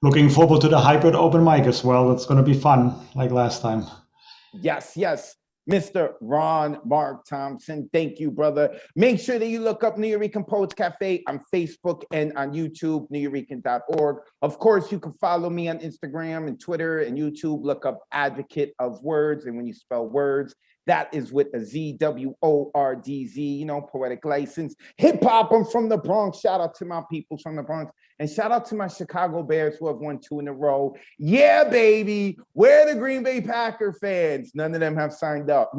Looking forward to the hybrid open mic as well. It's going to be fun, like last time. Yes. Mr. Ron Mark Thompson. Thank you, brother. Make sure that you look up New Eurekan Poets Cafe on Facebook and on YouTube, nuyurekan.org. Of course, you can follow me on Instagram and Twitter and YouTube. Look up Advocate of Wordz. And when you spell words, that is with a Z, W-O-R-D-Z, you know, poetic license. Hip hop, I'm from the Bronx. Shout out to my people from the Bronx. And shout out to my Chicago Bears who have won 2 in a row. Yeah, baby. Where are the Green Bay Packer fans? None of them have signed up.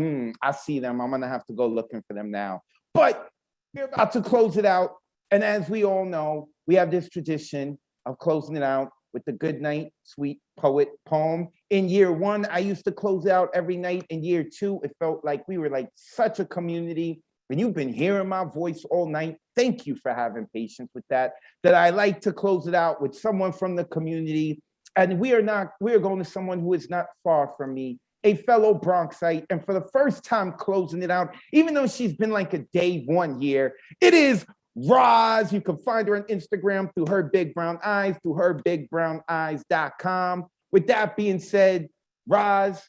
I see them. I'm going to have to go looking for them now. But we're about to close it out. And as we all know, we have this tradition of closing it out with the Good Night, Sweet Poet poem. In year 1, I used to close out every night. In year 2, it felt like we were like such a community. And you've been hearing my voice all night. Thank you for having patience with that. That I like to close it out with someone from the community. And we are going to someone who is not far from me, a fellow Bronxite. And for the first time closing it out, even though she's been like a day 1 here, it is Roz. You can find her on Instagram through Her Big Brown Eyes, through herbigbrowneyes.com. With that being said, Roz,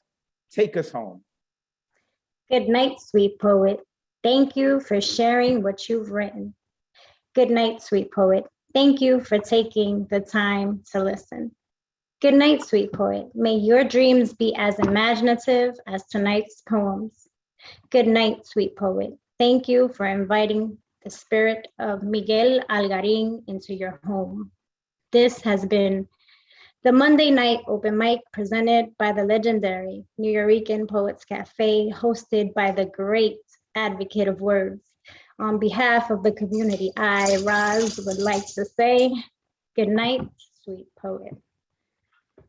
take us home. Good night, sweet poet. Thank you for sharing what you've written. Good night, sweet poet. Thank you for taking the time to listen. Good night, sweet poet. May your dreams be as imaginative as tonight's poems. Good night, sweet poet. Thank you for inviting the spirit of Miguel Algarín into your home. This has been the Monday Night Open Mic presented by the legendary Nuyorican Poets Cafe, hosted by the great advocate of words. On behalf of the community, I, Roz, would like to say good night, sweet poet.